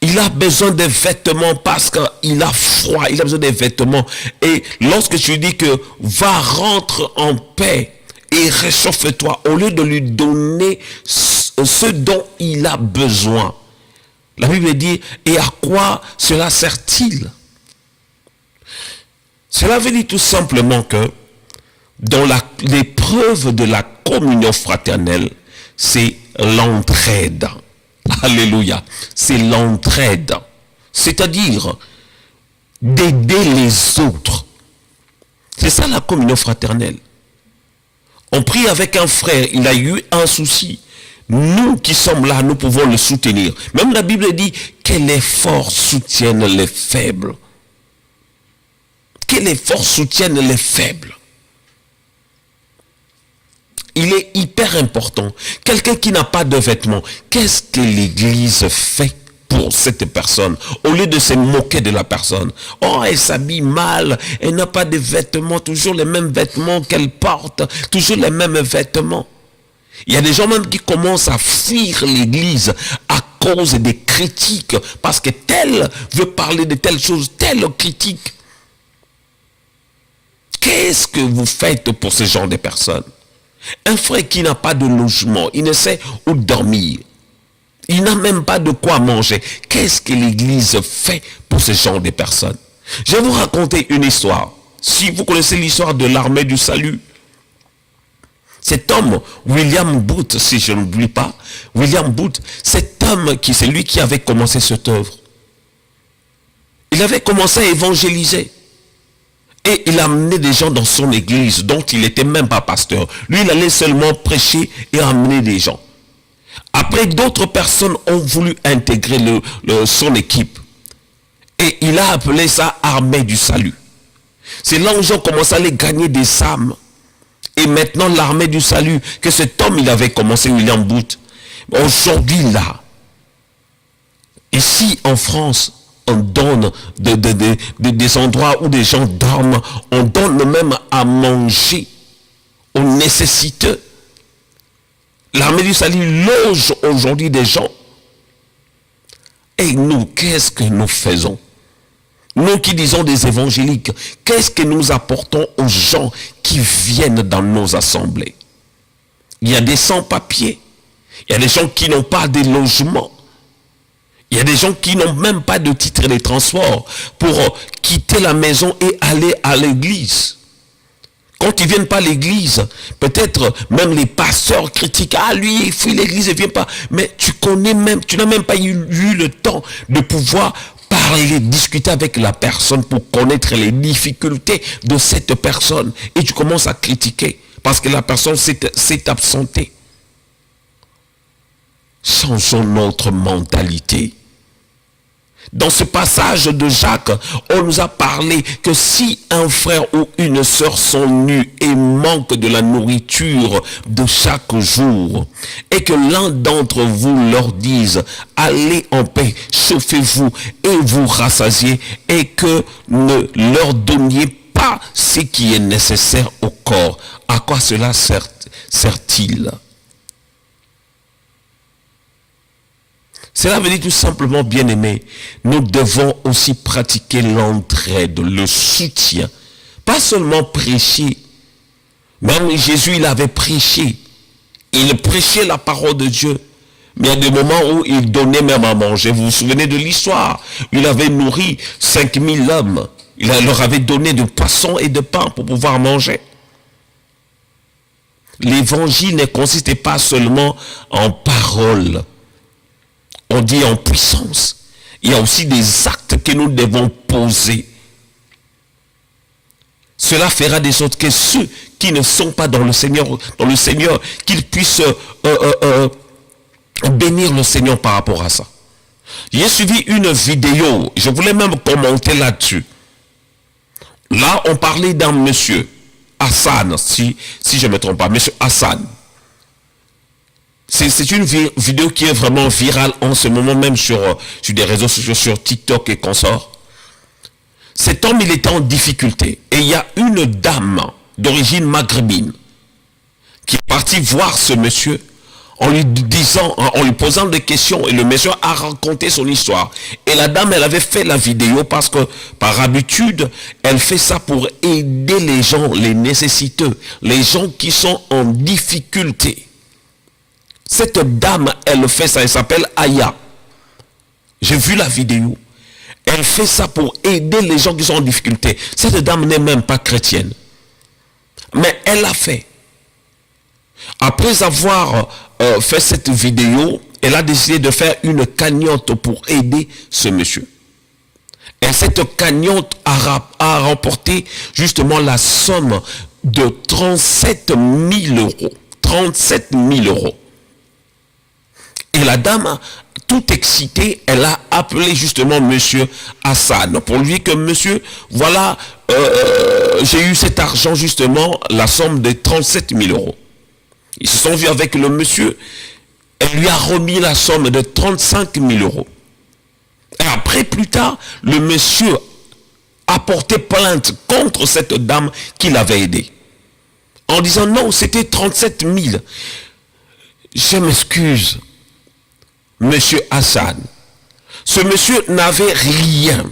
Il a besoin de vêtements parce qu'il a froid. Il a besoin des vêtements. Et lorsque tu lui dis que va rentre en paix et réchauffe-toi, au lieu de lui donner ce dont il a besoin, la Bible dit, et à quoi cela sert-il? Cela veut dire tout simplement que dans l'épreuve de la communion fraternelle, c'est l'entraide. Alléluia. C'est l'entraide. C'est-à-dire d'aider les autres. C'est ça la communion fraternelle. On prie avec un frère, il a eu un souci. Nous qui sommes là, nous pouvons le soutenir. Même la Bible dit que les forts soutiennent les faibles. Que les forts soutiennent les faibles. Il est hyper important. Quelqu'un qui n'a pas de vêtements, qu'est-ce que l'Église fait pour cette personne? Au lieu de se moquer de la personne. Oh, elle s'habille mal, elle n'a pas de vêtements, toujours les mêmes vêtements qu'elle porte, toujours les mêmes vêtements. Il y a des gens même qui commencent à fuir l'Église à cause des critiques, parce que tel veut parler de telle chose, telle critique. Qu'est-ce que vous faites pour ce genre de personnes? Un frère qui n'a pas de logement, il ne sait où dormir. Il n'a même pas de quoi manger. Qu'est-ce que l'Église fait pour ce genre de personnes? Je vais vous raconter une histoire. Si vous connaissez l'histoire de l'armée du salut, cet homme, William Booth, si je n'oublie pas, William Booth, cet homme c'est lui qui avait commencé cette œuvre. Il avait commencé à évangéliser. Et il a amené des gens dans son église, dont il n'était même pas pasteur. Lui, il allait seulement prêcher et amener des gens. Après, d'autres personnes ont voulu intégrer son équipe. Et il a appelé ça armée du salut. C'est là où ils ont commencé à aller gagner des âmes. Et maintenant, l'armée du salut, que cet homme, il avait commencé, William Booth. Aujourd'hui, là, ici en France, on donne des endroits où des gens dorment. On donne même à manger aux nécessiteux. L'armée du salut loge aujourd'hui des gens. Et nous, qu'est-ce que nous faisons? Nous qui disons des évangéliques, qu'est-ce que nous apportons aux gens qui viennent dans nos assemblées? Il y a des sans-papiers. Il y a des gens qui n'ont pas de logement. Il y a des gens qui n'ont même pas de titre de transport pour quitter la maison et aller à l'église. Quand ils ne viennent pas à l'église, peut-être même les pasteurs critiquent. Ah, lui, il fuit l'église, il ne vient pas. Mais tu n'as même pas eu le temps de pouvoir parler, discuter avec la personne pour connaître les difficultés de cette personne. Et tu commences à critiquer parce que la personne s'est absentée. Changeons notre mentalité. Dans ce passage de Jacques, on nous a parlé que si un frère ou une sœur sont nus et manquent de la nourriture de chaque jour, et que l'un d'entre vous leur dise, allez en paix, chauffez-vous et vous rassasiez, et que ne leur donniez pas ce qui est nécessaire au corps, à quoi cela sert-il? Cela veut dire tout simplement, bien-aimés, nous devons aussi pratiquer l'entraide, le soutien. Pas seulement prêcher. Même Jésus, il avait prêché. Il prêchait la parole de Dieu. Mais il y a des moments où il donnait même à manger. Vous vous souvenez de l'histoire? Il avait nourri 5000 hommes. Il leur avait donné de poissons et de pain pour pouvoir manger. L'évangile ne consistait pas seulement en paroles. On dit en puissance. Il y a aussi des actes que nous devons poser. Cela fera des sortes que ceux qui ne sont pas dans le Seigneur, qu'ils puissent bénir le Seigneur par rapport à ça. J'ai suivi une vidéo, je voulais même commenter là-dessus. Là, on parlait d'un monsieur, Hassan, si je ne me trompe pas, monsieur Hassan. C'est une vidéo qui est vraiment virale en ce moment, même sur des réseaux sociaux, sur TikTok et consorts. Cet homme, il était en difficulté. Et il y a une dame d'origine maghrébine qui est partie voir ce monsieur en lui posant des questions. Et le monsieur a raconté son histoire. Et la dame, elle avait fait la vidéo parce que, par habitude, elle fait ça pour aider les gens, les nécessiteux, les gens qui sont en difficulté. Cette dame, elle fait ça, elle s'appelle Aya. J'ai vu la vidéo. Elle fait ça pour aider les gens qui sont en difficulté. Cette dame n'est même pas chrétienne. Mais elle l'a fait. Après avoir fait cette vidéo, elle a décidé de faire une cagnotte pour aider ce monsieur. Et cette cagnotte a remporté justement la somme de 37 000 euros. 37 000 euros. Et la dame, tout excitée, elle a appelé justement monsieur Hassan pour lui dire que monsieur, voilà, j'ai eu cet argent justement, la somme de 37 000 euros. Ils se sont vus avec le monsieur, elle lui a remis la somme de 35 000 euros. Et après, plus tard, le monsieur a porté plainte contre cette dame qui l'avait aidé. En disant non, c'était 37 000. Je m'excuse. Monsieur Hassan, ce monsieur n'avait rien.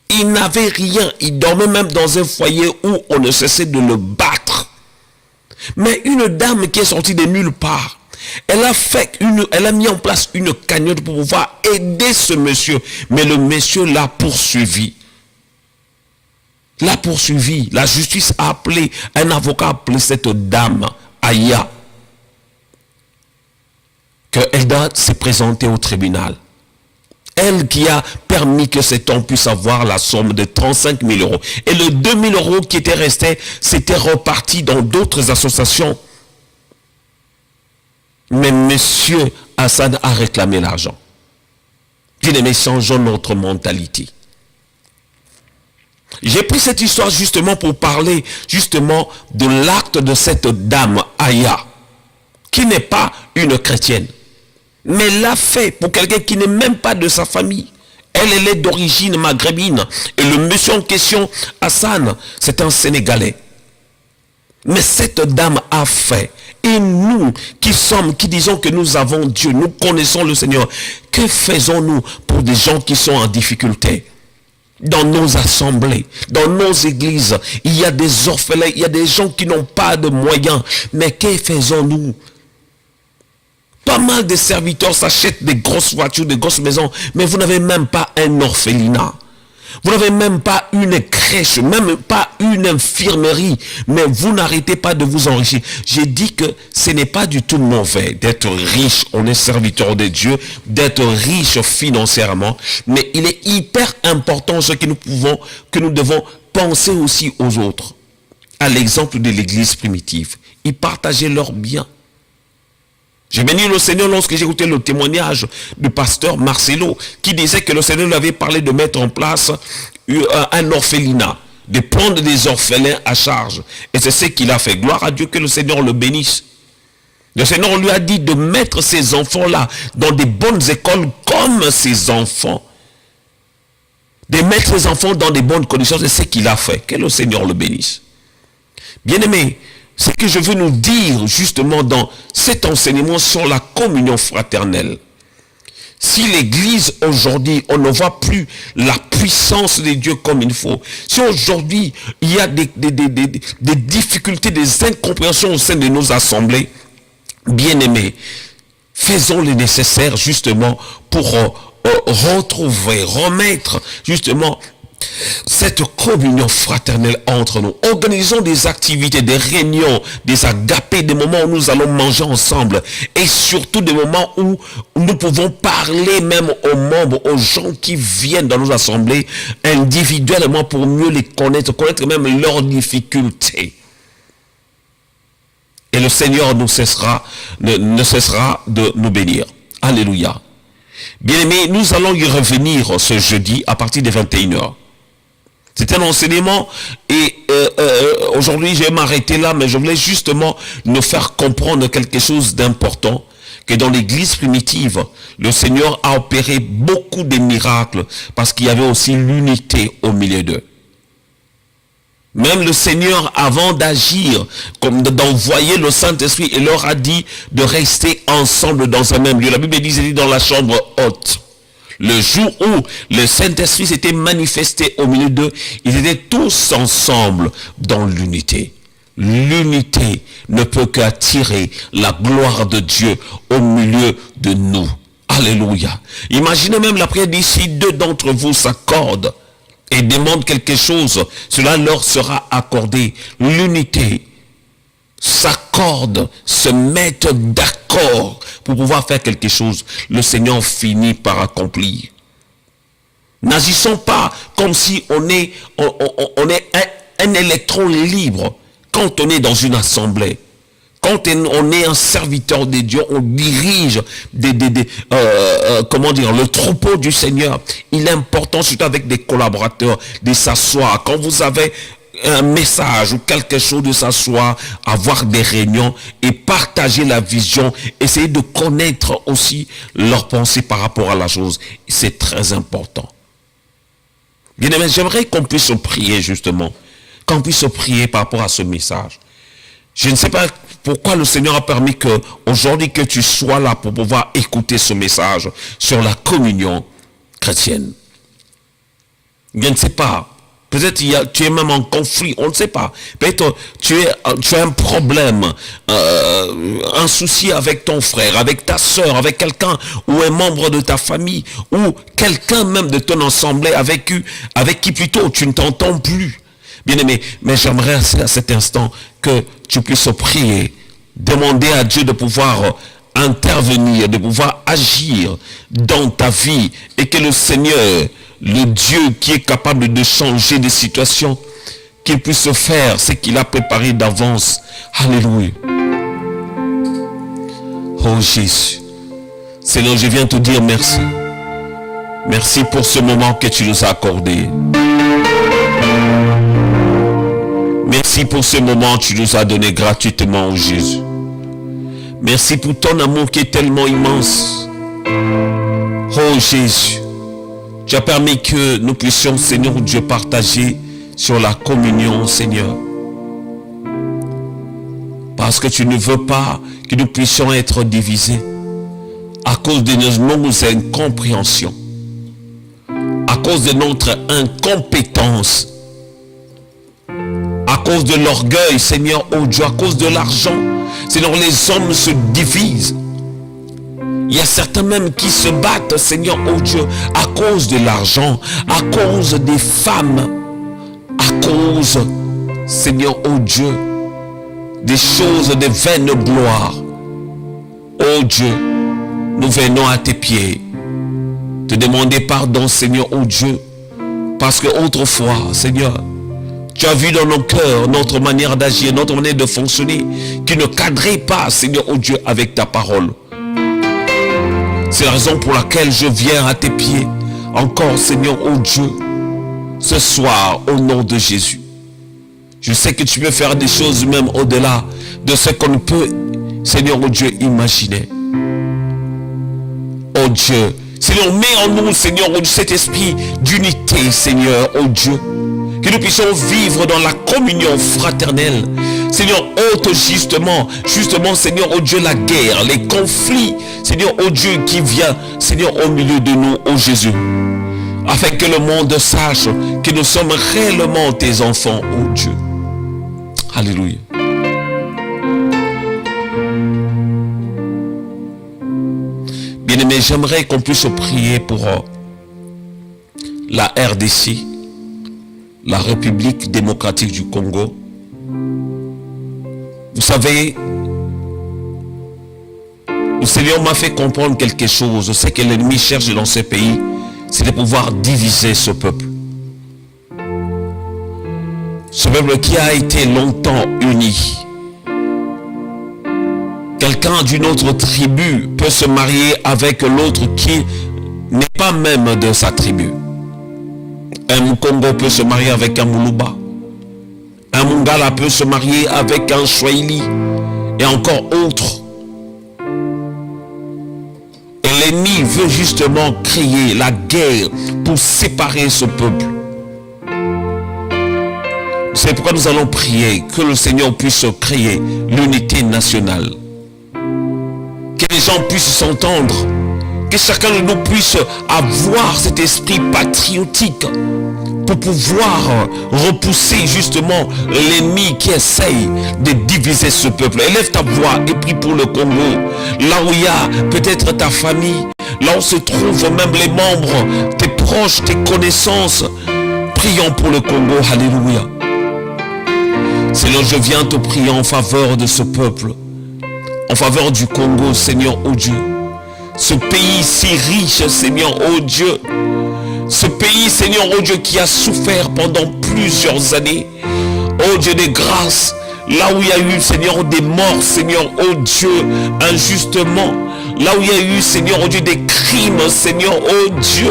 Il n'avait rien. Il dormait même dans un foyer où on ne cessait de le battre. Mais une dame qui est sortie de nulle part, elle a mis en place une cagnotte pour pouvoir aider ce monsieur. Mais le monsieur l'a poursuivi. La justice a appelé, un avocat a appelé cette dame, Aya, qu'elle doit se présenter au tribunal. Elle qui a permis que cet homme puisse avoir la somme de 35 000 euros. Et le 2 000 euros qui était resté, c'était reparti dans d'autres associations. Mais monsieur Hassan a réclamé l'argent. Bien-aimés, changeons notre mentalité. J'ai pris cette histoire justement pour parler justement de l'acte de cette dame, Aya, qui n'est pas une chrétienne. Mais l'a fait pour quelqu'un qui n'est même pas de sa famille. Elle est d'origine maghrébine. Et le monsieur en question, Hassan, c'est un Sénégalais. Mais cette dame a fait. Et nous qui disons que nous avons Dieu, nous connaissons le Seigneur, que faisons-nous pour des gens qui sont en difficulté? Dans nos assemblées, dans nos églises, il y a des orphelins, il y a des gens qui n'ont pas de moyens. Mais que faisons-nous? Pas mal de serviteurs s'achètent des grosses voitures, des grosses maisons, mais vous n'avez même pas un orphelinat. Vous n'avez même pas une crèche, même pas une infirmerie, mais vous n'arrêtez pas de vous enrichir. J'ai dit que ce n'est pas du tout mauvais d'être riche, on est serviteur de Dieu, d'être riche financièrement, mais il est hyper important ce que nous devons penser aussi aux autres. À l'exemple de l'église primitive, ils partageaient leurs biens. J'ai béni le Seigneur lorsque j'ai écouté le témoignage du pasteur Marcelo qui disait que le Seigneur lui avait parlé de mettre en place un orphelinat, de prendre des orphelins à charge. Et c'est ce qu'il a fait. Gloire à Dieu, que le Seigneur le bénisse. Le Seigneur lui a dit de mettre ces enfants-là dans des bonnes écoles comme ses enfants. De mettre les enfants dans des bonnes conditions, c'est ce qu'il a fait. Que le Seigneur le bénisse. Bien-aimés, ce que je veux nous dire justement dans cet enseignement sur la communion fraternelle. Si l'église aujourd'hui, on ne voit plus la puissance de Dieu comme il faut. Si aujourd'hui, il y a des difficultés, des incompréhensions au sein de nos assemblées, bien-aimés, faisons le nécessaire justement pour retrouver, remettre justement cette communion fraternelle entre nous. Organisons des activités, des réunions, des agapés, des moments où nous allons manger ensemble et surtout des moments où nous pouvons parler même aux membres, aux gens qui viennent dans nos assemblées individuellement pour mieux les connaître même leurs difficultés. Et le Seigneur ne cessera de nous bénir. Alléluia. Bien-aimés, nous allons y revenir ce jeudi à partir de 21h. C'est un enseignement et aujourd'hui je vais m'arrêter là, mais je voulais justement nous faire comprendre quelque chose d'important, que dans l'église primitive, le Seigneur a opéré beaucoup de miracles parce qu'il y avait aussi l'unité au milieu d'eux. Même le Seigneur, avant d'agir, comme d'envoyer le Saint-Esprit, il leur a dit de rester ensemble dans un même lieu. La Bible dit dans la chambre haute. Le jour où le Saint-Esprit s'était manifesté au milieu d'eux, ils étaient tous ensemble dans l'unité. L'unité ne peut qu'attirer la gloire de Dieu au milieu de nous. Alléluia. Imaginez même la prière d'ici, deux d'entre vous s'accordent et demandent quelque chose, cela leur sera accordé. L'unité s'accordent, se mettent d'accord pour pouvoir faire quelque chose. Le Seigneur finit par accomplir. N'agissons pas comme si on est un électron libre quand on est dans une assemblée. Quand on est un serviteur de Dieu, on dirige le troupeau du Seigneur. Il est important, surtout avec des collaborateurs, de s'asseoir. Quand vous avez un message ou quelque chose, de s'asseoir, avoir des réunions et partager la vision, essayer de connaître aussi leurs pensées par rapport à la chose. C'est très important. Bien aimé, j'aimerais qu'on puisse prier justement, qu'on puisse prier par rapport à ce message. Je ne sais pas pourquoi le Seigneur a permis que aujourd'hui que tu sois là pour pouvoir écouter ce message sur la communion chrétienne. Je ne sais pas. Peut-être tu es même en conflit, on ne sait pas. Peut-être tu as un problème, un souci avec ton frère, avec ta soeur, avec quelqu'un ou un membre de ta famille ou quelqu'un même de ton assemblée avec qui plutôt tu ne t'entends plus. Bien aimé, mais j'aimerais à cet instant que tu puisses prier, demander à Dieu de pouvoir intervenir, de pouvoir agir dans ta vie et que le Seigneur, le Dieu qui est capable de changer des situations, qu'il puisse faire ce qu'il a préparé d'avance. Alléluia. Oh Jésus, Seigneur, je viens te dire merci. Merci pour ce moment que tu nous as accordé. Merci pour ce moment que tu nous as donné gratuitement, oh Jésus. Merci pour ton amour qui est tellement immense. Oh Jésus, tu as permis que nous puissions, Seigneur Dieu, partager sur la communion, Seigneur. Parce que tu ne veux pas que nous puissions être divisés à cause de nos incompréhensions, à cause de notre incompétence, à cause de l'orgueil, Seigneur, oh Dieu, à cause de l'argent. Seigneur, les hommes se divisent. Il y a certains même qui se battent, Seigneur, oh Dieu, à cause de l'argent, à cause des femmes, à cause, Seigneur, oh Dieu, des choses de vaine gloire. Oh Dieu, nous venons à tes pieds, te demander pardon, Seigneur, oh Dieu, parce que autrefois, Seigneur, tu as vu dans nos cœurs notre manière d'agir, notre manière de fonctionner, qui ne cadrait pas, Seigneur, oh Dieu, avec ta parole. C'est la raison pour laquelle je viens à tes pieds. Encore, Seigneur, oh Dieu, ce soir, au nom de Jésus. Je sais que tu peux faire des choses même au-delà de ce qu'on ne peut, Seigneur, oh Dieu, imaginer. Oh Dieu, Seigneur, mets en nous, Seigneur, oh Dieu, cet esprit d'unité, Seigneur, oh Dieu. Que nous puissions vivre dans la communion fraternelle. Seigneur, ôte justement, Seigneur, oh Dieu, la guerre, les conflits, Seigneur, oh Dieu, qui vient, Seigneur, au milieu de nous, oh Jésus. Afin que le monde sache que nous sommes réellement tes enfants, oh Dieu. Alléluia. Bien-aimés, j'aimerais qu'on puisse prier pour la RDC, la République démocratique du Congo. Vous savez, le Seigneur m'a fait comprendre quelque chose. Je sais que l'ennemi cherche dans ce pays, c'est de pouvoir diviser ce peuple. Ce peuple qui a été longtemps uni. Quelqu'un d'une autre tribu peut se marier avec l'autre qui n'est pas même de sa tribu. Un Mukongo peut se marier avec un Muluba. Un Mungala peut se marier avec un Swahili. Et encore autre. Et l'ennemi veut justement créer la guerre pour séparer ce peuple. C'est pourquoi nous allons prier que le Seigneur puisse créer l'unité nationale. Que les gens puissent s'entendre. Que chacun de nous puisse avoir cet esprit patriotique pour pouvoir repousser justement l'ennemi qui essaye de diviser ce peuple. Élève ta voix et prie pour le Congo. Là où il y a peut-être ta famille, là où se trouvent même les membres, tes proches, tes connaissances. Prions pour le Congo. Alléluia. Seigneur, je viens te prier en faveur de ce peuple, en faveur du Congo, Seigneur, oh Dieu. Ce pays si riche, Seigneur, oh Dieu. Ce pays, Seigneur, oh Dieu, qui a souffert pendant plusieurs années. Oh Dieu de grâce, là où il y a eu, Seigneur, des morts, Seigneur, oh Dieu, injustement. Là où il y a eu, Seigneur, oh Dieu, des crimes, Seigneur, oh Dieu,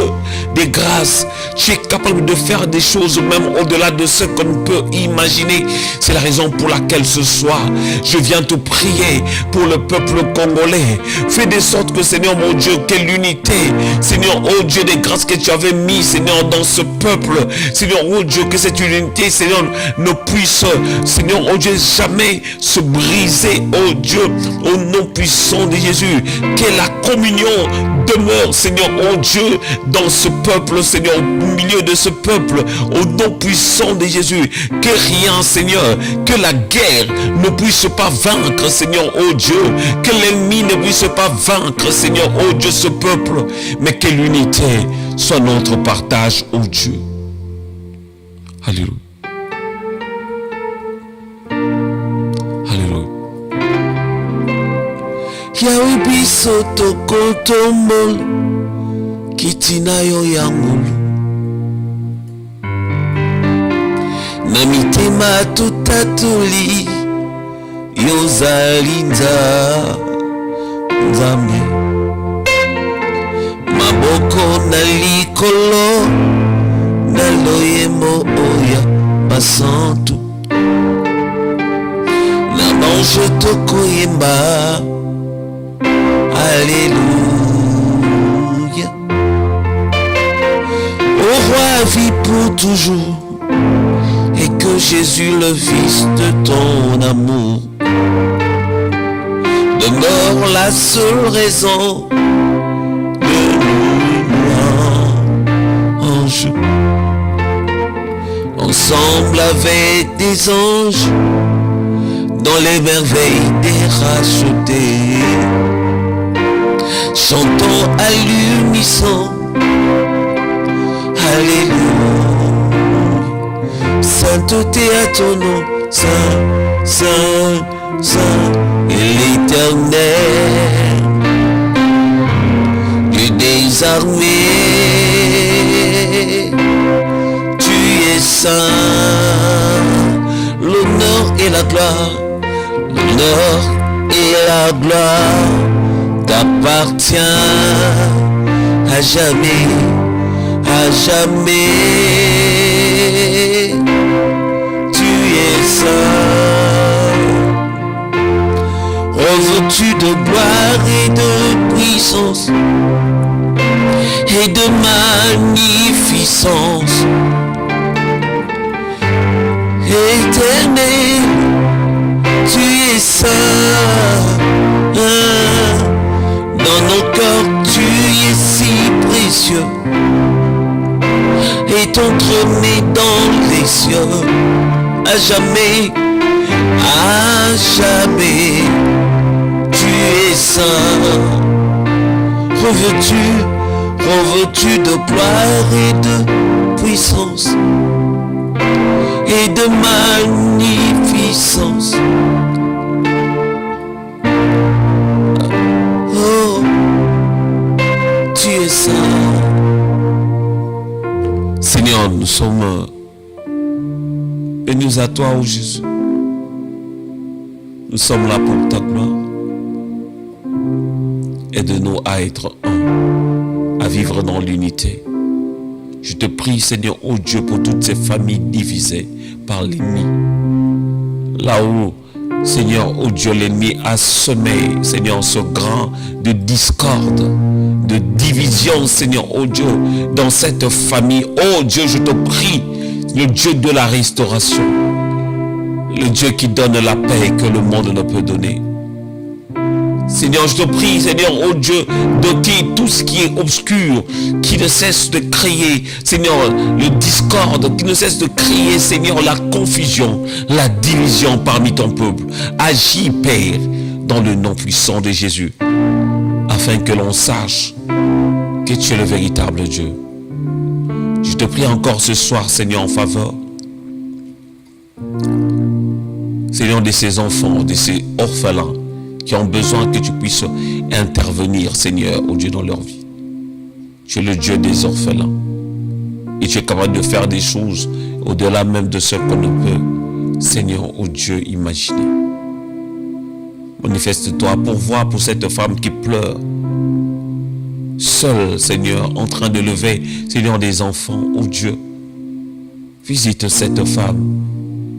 des grâces. Tu es capable de faire des choses même au-delà de ce qu'on ne peut imaginer. C'est la raison pour laquelle ce soir, je viens te prier pour le peuple congolais. Fais de sorte que, Seigneur, mon Dieu, que l'unité, Seigneur, oh Dieu, des grâces que tu avais mis, Seigneur, dans ce peuple. Seigneur, oh Dieu, que cette unité, Seigneur, ne puisse, Seigneur, oh Dieu, jamais se briser, oh Dieu, au nom puissant de Jésus. Que la communion demeure, Seigneur, oh Dieu, dans ce peuple, Seigneur, au milieu de ce peuple, au nom puissant de Jésus. Que rien, Seigneur, que la guerre ne puisse pas vaincre, Seigneur, oh Dieu. Que l'ennemi ne puisse pas vaincre, Seigneur, oh Dieu, ce peuple. Mais que l'unité soit notre partage, oh Dieu. Alléluia. Alléluia. Yawe biso tokotombol kitina yo ya ngulu na mitema tutatuli yozali nzambe maboko na likolo na loyembo oya basantu na banjo tokoyemba. Alléluia. Au roi vit pour toujours et que Jésus, le Fils de ton amour, demeure la seule raison de nous anges. Ensemble avec des anges dans les merveilles des rachetés. Chantons à l'unisson, Alléluia. Sainteté à ton nom, Saint, Saint, Saint, et l'Éternel, Dieu des armées, tu es saint. L'honneur et la gloire, l'honneur et la gloire t'appartient à jamais, à jamais. Tu es saint, revêtu de gloire et de puissance et de magnificence. Éternel, tu es saint, dans nos cœurs tu es si précieux, et ton trône est dans les cieux, à jamais, tu es saint, revêtu de gloire et de puissance et de magnificence. Oh, tu es saint. Seigneur, nous sommes bénis à toi, ô Jésus. Nous sommes là pour ta gloire. Aide-nous à être un, à vivre dans l'unité. Je te prie, Seigneur, ô Dieu, pour toutes ces familles divisées par l'ennemi. Là où, Seigneur, ô Dieu, l'ennemi a semé, Seigneur, ce grain de discorde, de division, Seigneur, ô Dieu, dans cette famille. Ô Dieu, je te prie, le Dieu de la restauration, le Dieu qui donne la paix que le monde ne peut donner. Seigneur, je te prie, Seigneur, oh Dieu, d'ôter tout ce qui est obscur, qui ne cesse de créer, Seigneur, le discorde, qui ne cesse de créer, Seigneur, la confusion, la division parmi ton peuple. Agis, Père, dans le nom puissant de Jésus, afin que l'on sache que tu es le véritable Dieu. Je te prie encore ce soir, Seigneur, en faveur, Seigneur, de ces enfants, de ces orphelins, qui ont besoin que tu puisses intervenir, Seigneur, au Dieu, dans leur vie. Tu es le Dieu des orphelins. Et tu es capable de faire des choses au-delà même de ce qu'on ne peut, Seigneur, au Dieu, imaginer. Manifeste-toi pour voir pour cette femme qui pleure, seule, Seigneur, en train de lever, Seigneur, des enfants, au Dieu. Visite cette femme.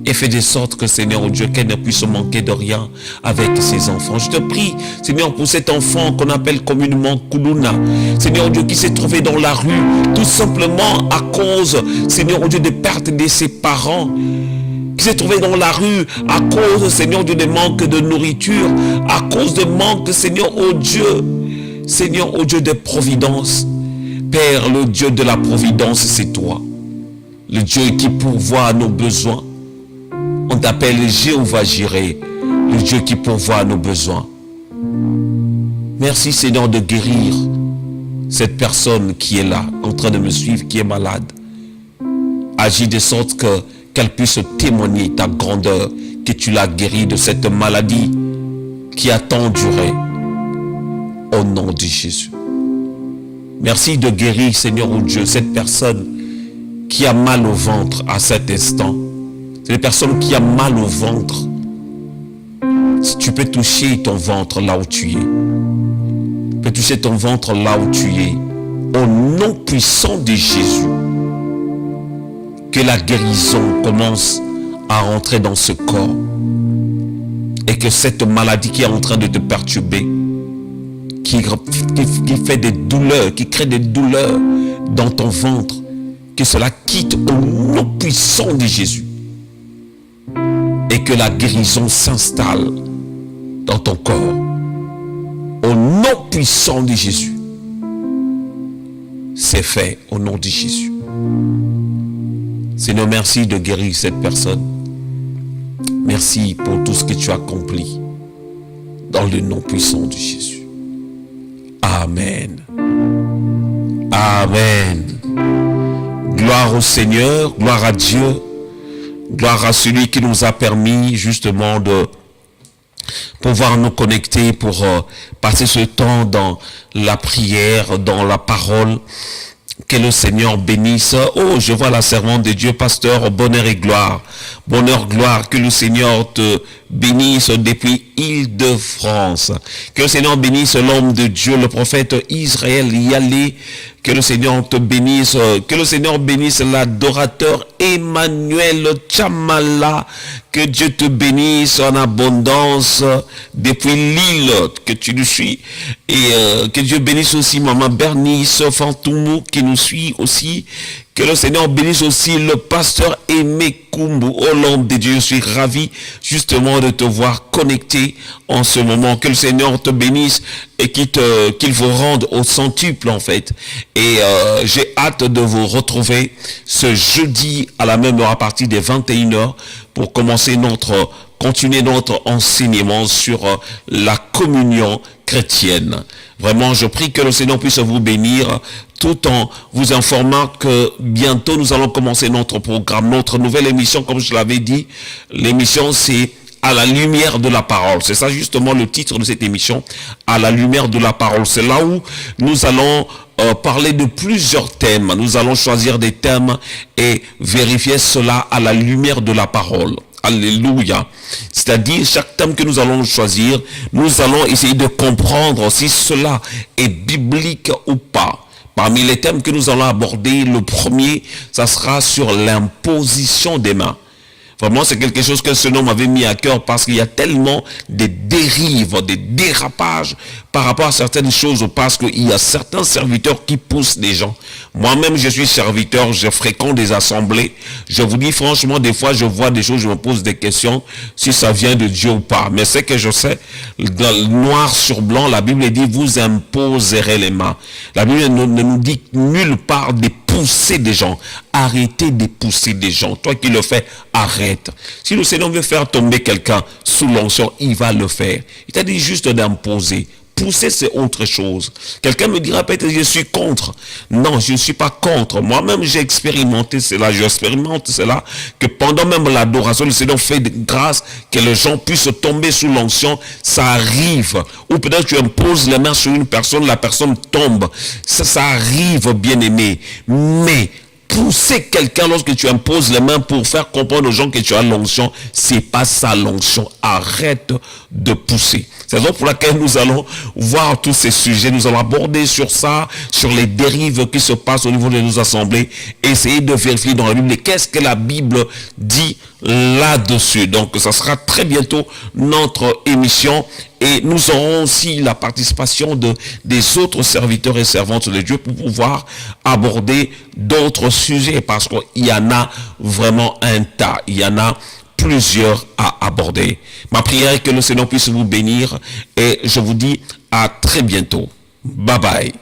Et fais de sorte que, Seigneur, oh Dieu, qu'elle ne puisse manquer de rien avec ses enfants. Je te prie, Seigneur, pour cet enfant qu'on appelle communément Kuluna. Seigneur, oh Dieu, qui s'est trouvé dans la rue, tout simplement à cause, Seigneur, oh Dieu, de perte de ses parents. Qui s'est trouvé dans la rue à cause, Seigneur, Dieu, de manque de nourriture. À cause de manque, Seigneur, oh Dieu. Seigneur, oh Dieu de providence. Père, le Dieu de la providence, c'est toi. Le Dieu qui pourvoit à nos besoins. On t'appelle Jéhovah Jireh, le Dieu qui pourvoit à nos besoins. Merci, Seigneur, de guérir cette personne qui est là, en train de me suivre, qui est malade. Agis de sorte qu'elle puisse témoigner ta grandeur, que tu l'as guérie de cette maladie qui a tant duré. Au nom de Jésus. Merci de guérir, Seigneur, oh Dieu, cette personne qui a mal au ventre à cet instant. C'est les personnes qui ont mal au ventre. Si tu peux toucher ton ventre là où tu es. Tu peux toucher ton ventre là où tu es. Au nom puissant de Jésus. Que la guérison commence à rentrer dans ce corps. Et que cette maladie qui est en train de te perturber, qui fait des douleurs, qui crée des douleurs dans ton ventre, que cela quitte au nom puissant de Jésus. Et que la guérison s'installe dans ton corps. Au nom puissant de Jésus. C'est fait au nom de Jésus. Seigneur, merci de guérir cette personne. Merci pour tout ce que tu as accompli. Dans le nom puissant de Jésus. Amen. Amen. Gloire au Seigneur, gloire à Dieu. Gloire à celui qui nous a permis justement de pouvoir nous connecter pour passer ce temps dans la prière, dans la parole. Que le Seigneur bénisse. Oh, je vois la servante de Dieu, pasteur, bonheur et gloire. Bonheur, gloire, que le Seigneur te bénisse depuis Île-de-France. Que le Seigneur bénisse l'homme de Dieu, le prophète Israël Yalé. Que le Seigneur te bénisse. Que le Seigneur bénisse l'adorateur Emmanuel Chamala. Que Dieu te bénisse en abondance depuis l'île que tu nous suis. Et que Dieu bénisse aussi Maman Bernice Fantoumou qui nous suit aussi. Que le Seigneur bénisse aussi le pasteur Aimé Koumbu. Oh l'homme de Dieu, je suis ravi justement de te voir connecté en ce moment. Que le Seigneur te bénisse et qu'il vous rende au centuple en fait. Et j'ai hâte de vous retrouver ce jeudi à la même heure à partir des 21h pour continuer notre enseignement sur la communion chrétienne. Vraiment, je prie que le Seigneur puisse vous bénir tout en vous informant que bientôt nous allons commencer notre programme, notre nouvelle émission, comme je l'avais dit. L'émission, c'est à la lumière de la parole. C'est ça justement le titre de cette émission, à la lumière de la parole. C'est là où nous allons parler de plusieurs thèmes. Nous allons choisir des thèmes et vérifier cela à la lumière de la parole. Alléluia. C'est-à-dire, chaque thème que nous allons choisir, nous allons essayer de comprendre si cela est biblique ou pas. Parmi les thèmes que nous allons aborder, le premier, ça sera sur l'imposition des mains. Vraiment, c'est quelque chose que ce nom m'avait mis à cœur parce qu'il y a tellement de dérives, des dérapages par rapport à certaines choses, parce qu'il y a certains serviteurs qui poussent des gens. Moi-même, je suis serviteur, je fréquente des assemblées. Je vous dis franchement, des fois, je vois des choses, je me pose des questions, si ça vient de Dieu ou pas. Mais c'est que je sais, noir sur blanc, la Bible dit, vous imposerez les mains. La Bible ne nous dit nulle part de pousser des gens. Arrêtez de pousser des gens. Toi qui le fais, arrête. Si le Seigneur veut faire tomber quelqu'un sous l'onction, il va le faire. Il t'a dit juste d'imposer. Pousser, c'est autre chose. Quelqu'un me dira peut-être je suis contre. Non, je ne suis pas contre. Moi-même, j'ai expérimenté cela. J'expérimente cela que pendant même l'adoration, le Seigneur fait de grâce que les gens puissent tomber sous l'onction. Ça arrive. Ou peut-être tu imposes les mains sur une personne, la personne tombe. Ça arrive, bien aimé. Mais pousser quelqu'un lorsque tu imposes les mains pour faire comprendre aux gens que tu as l'onction, c'est pas ça l'onction. Arrête de pousser. C'est la raison pour laquelle nous allons voir tous ces sujets. Nous allons aborder sur ça, sur les dérives qui se passent au niveau de nos assemblées. Essayer de vérifier dans la Bible qu'est-ce que la Bible dit là-dessus. Donc, ça sera très bientôt notre émission. Et nous aurons aussi la participation des autres serviteurs et servantes de Dieu pour pouvoir aborder d'autres sujets. Parce qu'il y en a vraiment un tas. Il y en a plusieurs à aborder. Ma prière est que le Seigneur puisse vous bénir. Et je vous dis à très bientôt. Bye bye.